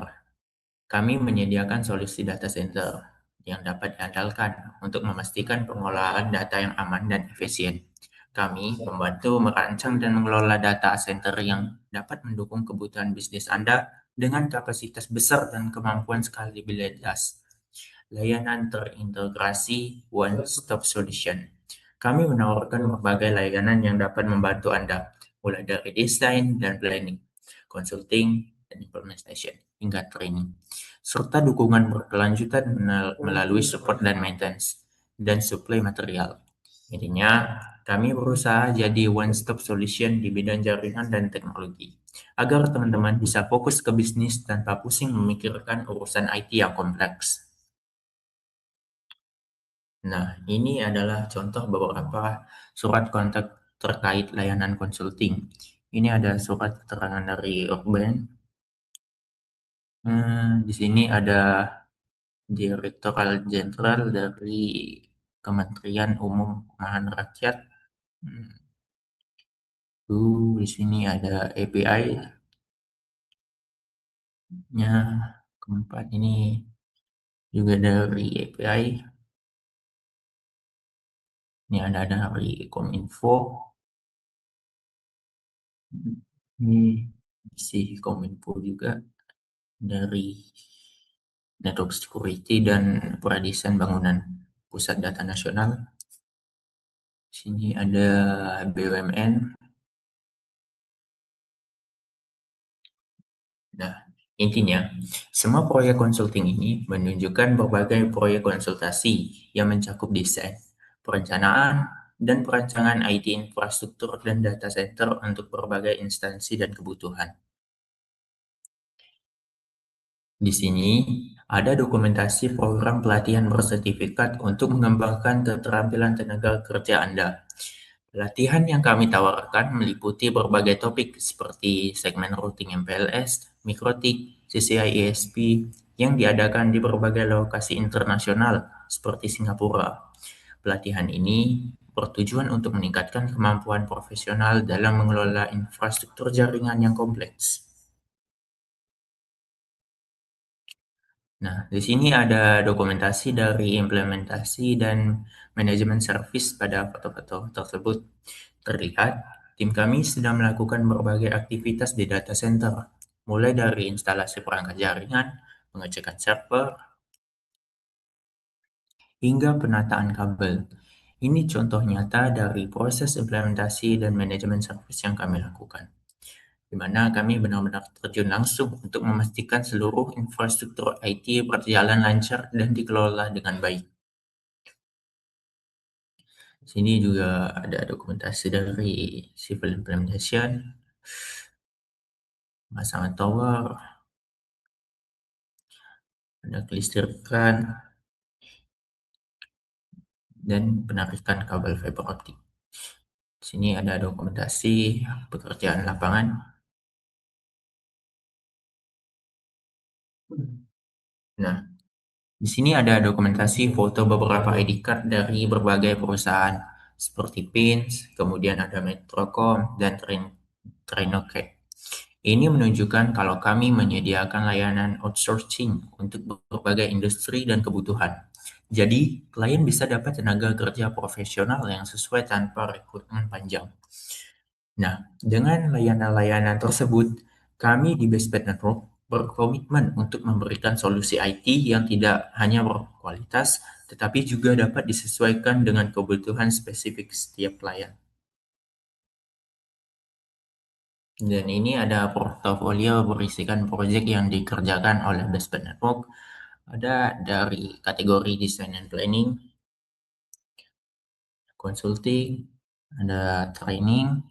Kami menyediakan solusi data center yang dapat diandalkan untuk memastikan pengolahan data yang aman dan efisien. Kami membantu merancang dan mengelola data center yang dapat mendukung kebutuhan bisnis Anda dengan kapasitas besar dan kemampuan skalabilitas. Layanan terintegrasi one-stop solution. Kami menawarkan berbagai layanan yang dapat membantu Anda, mulai dari desain dan planning, consulting, dan implementation, hingga training, serta dukungan berkelanjutan melalui support dan maintenance, dan supply material. Intinya, kami berusaha jadi one-stop solution di bidang jaringan dan teknologi, agar teman-teman bisa fokus ke bisnis tanpa pusing memikirkan urusan IT yang kompleks. Nah, ini adalah contoh beberapa surat kontak terkait layanan konsulting. Ini ada surat keterangan dari Urban. Di sini ada Direktoral Jenderal dari Kementerian Umum Perumahan Rakyat. Di sini ada API-nya. Keempat ini juga dari API. Ini ada dari Kominfo. Ini isi Kominfo juga dari Network Security dan Peradisan Bangunan Pusat Data Nasional. Sini ada BUMN. Nah, intinya, semua proyek konsulting ini menunjukkan berbagai proyek konsultasi yang mencakup desain, perencanaan, dan perancangan IT infrastruktur dan data center untuk berbagai instansi dan kebutuhan. Di sini ada dokumentasi program pelatihan bersertifikat untuk mengembangkan keterampilan tenaga kerja Anda. Pelatihan yang kami tawarkan meliputi berbagai topik seperti segmen routing MPLS, mikrotik, CCI ESP yang diadakan di berbagai lokasi internasional seperti Singapura. Pelatihan ini bertujuan untuk meningkatkan kemampuan profesional dalam mengelola infrastruktur jaringan yang kompleks. Nah, di sini ada dokumentasi dari implementasi dan manajemen service pada foto-foto tersebut. Terlihat, tim kami sedang melakukan berbagai aktivitas di data center, mulai dari instalasi perangkat jaringan, pengecekan server, hingga penataan kabel. Ini contoh nyata dari proses implementasi dan manajemen service yang kami lakukan, di mana kami benar-benar terjun langsung untuk memastikan seluruh infrastruktur IT berjalan lancar dan dikelola dengan baik. Sini juga ada dokumentasi dari civil implementation, pemasangan tower, ada kelistrikan, dan penarikan kabel fiber optik. Sini ada dokumentasi pekerjaan lapangan. Nah, di sini ada dokumentasi foto beberapa ID card dari berbagai perusahaan seperti Pins, kemudian ada Metrocom dan Trinoke. Ini menunjukkan kalau kami menyediakan layanan outsourcing untuk berbagai industri dan kebutuhan. Jadi, klien bisa dapat tenaga kerja profesional yang sesuai tanpa rekrutmen panjang. Nah, dengan layanan-layanan tersebut, kami di Bestpad Network berkomitmen untuk memberikan solusi IT yang tidak hanya berkualitas, tetapi juga dapat disesuaikan dengan kebutuhan spesifik setiap klien. Dan ini ada portofolio berisikan proyek yang dikerjakan oleh Bestpad Network. Ada dari kategori Design and Planning, Consulting, ada Training,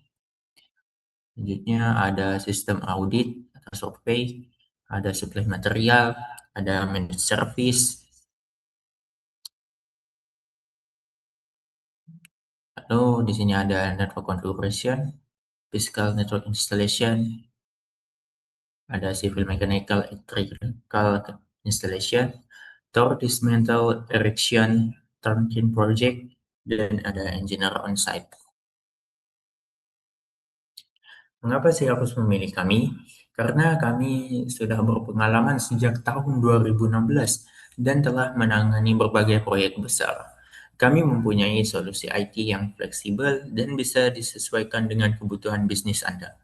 selanjutnya ada Sistem Audit atau Survey, ada Supply Material, ada Managed Service, lalu di sini ada Network Configuration, Physical Network Installation, ada Civil Mechanical Electrical Installation, Tower Dismantle Erection Turnkey Project, dan ada Engineer On-Site. Mengapa sih harus memilih kami? Karena kami sudah berpengalaman sejak tahun 2016 dan telah menangani berbagai proyek besar. Kami mempunyai solusi IT yang fleksibel dan bisa disesuaikan dengan kebutuhan bisnis Anda.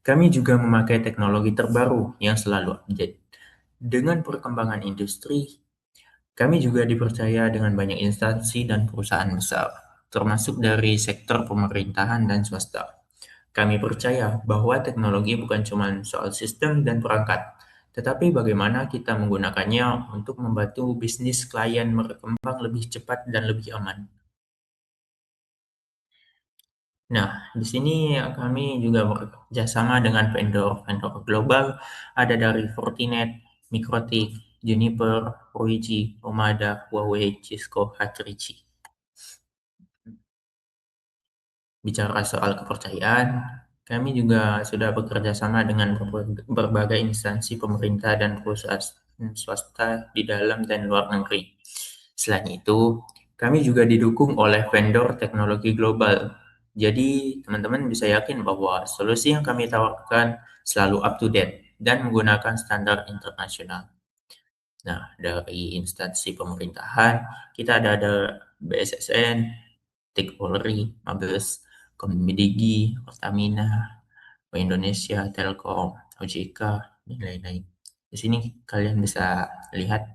Kami juga memakai teknologi terbaru yang selalu update. Dengan perkembangan industri, kami juga dipercaya dengan banyak instansi dan perusahaan besar, termasuk dari sektor pemerintahan dan swasta. Kami percaya bahwa teknologi bukan cuma soal sistem dan perangkat, tetapi bagaimana kita menggunakannya untuk membantu bisnis klien berkembang lebih cepat dan lebih aman. Nah, di sini kami juga bekerjasama dengan vendor-vendor global, ada dari Fortinet, Mikrotik, Juniper, Roigi, Omada, Huawei, Cisco, HTC. Bicara soal kepercayaan, kami juga sudah bekerja sama dengan berbagai instansi pemerintah dan perusahaan swasta di dalam dan luar negeri. Selain itu, Kami juga didukung oleh vendor teknologi global. Jadi, teman-teman bisa yakin bahwa solusi yang kami tawarkan selalu up to date dan menggunakan standar internasional. Nah, dari instansi pemerintahan, kita ada BSSN, TIK Polri, Mabes, Komdigi, Pertamina, Bank Indonesia, Telkom, OJK, dan lain-lain. Di sini kalian bisa lihat,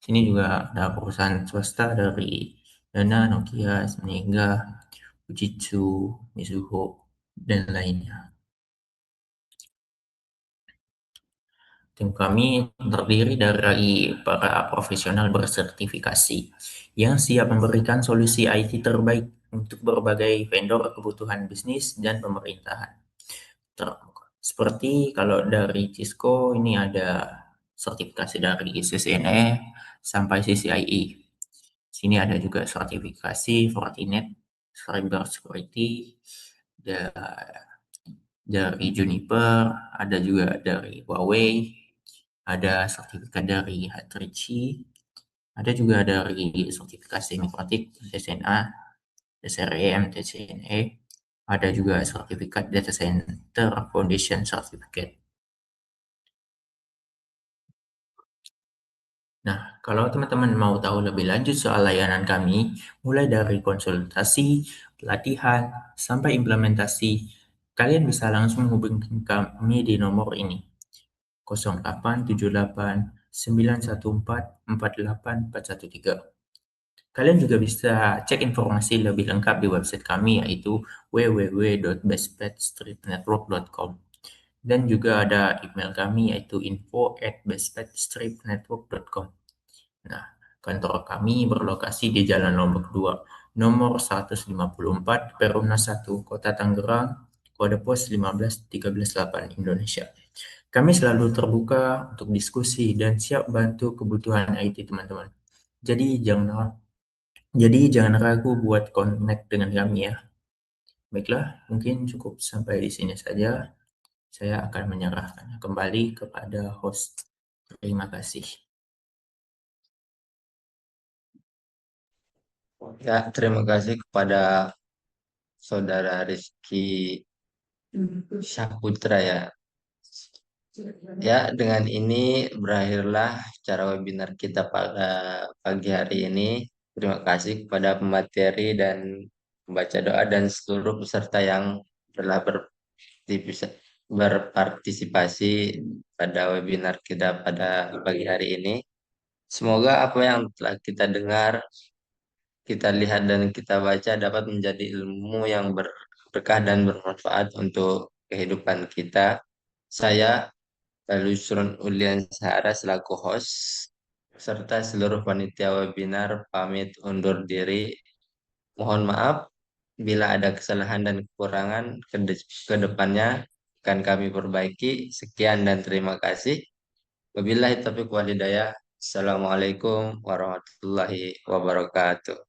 sini juga ada perusahaan swasta dari Dana, Nokia, Mega, Fujitsu, Mizuho, dan lainnya. Tim kami terdiri dari para profesional bersertifikasi yang siap memberikan solusi IT terbaik untuk berbagai vendor kebutuhan bisnis dan pemerintahan. Seperti kalau dari Cisco ini ada sertifikasi dari CCNA sampai CCIE. Sini ada juga sertifikasi Fortinet, Cyber Security, dari Juniper, ada juga dari Huawei, ada sertifikat dari Hatrici, ada juga dari sertifikasi Mikrotik, TCNA, SREM, TCNE, ada juga sertifikat Data Center Foundation Certificate. Nah, kalau teman-teman mau tahu lebih lanjut soal layanan kami, mulai dari konsultasi, pelatihan, sampai implementasi, kalian bisa langsung hubungi kami di nomor ini, 0878 914 48413. Kalian juga bisa cek informasi lebih lengkap di website kami, yaitu www.bestpetstripnetwork.com. Dan juga ada email kami, yaitu info@bestpetstripnetwork.com. Nah, kantor kami berlokasi di Jalan Lombok 2, nomor 154, Perumnas 1, Kota Tangerang, kode pos 15138 Indonesia. Kami selalu terbuka untuk diskusi dan siap bantu kebutuhan IT teman-teman. Jadi jangan ragu buat connect dengan kami ya. Baiklah, mungkin cukup sampai di sini saja. Saya akan menyerahkannya kembali kepada host. Terima kasih. Ya, terima kasih kepada Saudara Rizky Syaputra ya. Ya, dengan ini berakhirlah acara webinar kita pada pagi hari ini. Terima kasih kepada pemateri dan pembaca doa dan seluruh peserta yang telah berpartisipasi pada webinar kita pada pagi hari ini. Semoga apa yang telah kita dengar, kita lihat dan kita baca dapat menjadi ilmu yang berkah dan bermanfaat untuk kehidupan kita. Saya Yusron Ulian Sahara selaku host serta seluruh panitia webinar pamit undur diri. Mohon maaf bila ada kesalahan dan kekurangan ke depannya akan kami perbaiki. Sekian dan terima kasih. Wabillahi taufiq walhidayah. Assalamualaikum warahmatullahi wabarakatuh.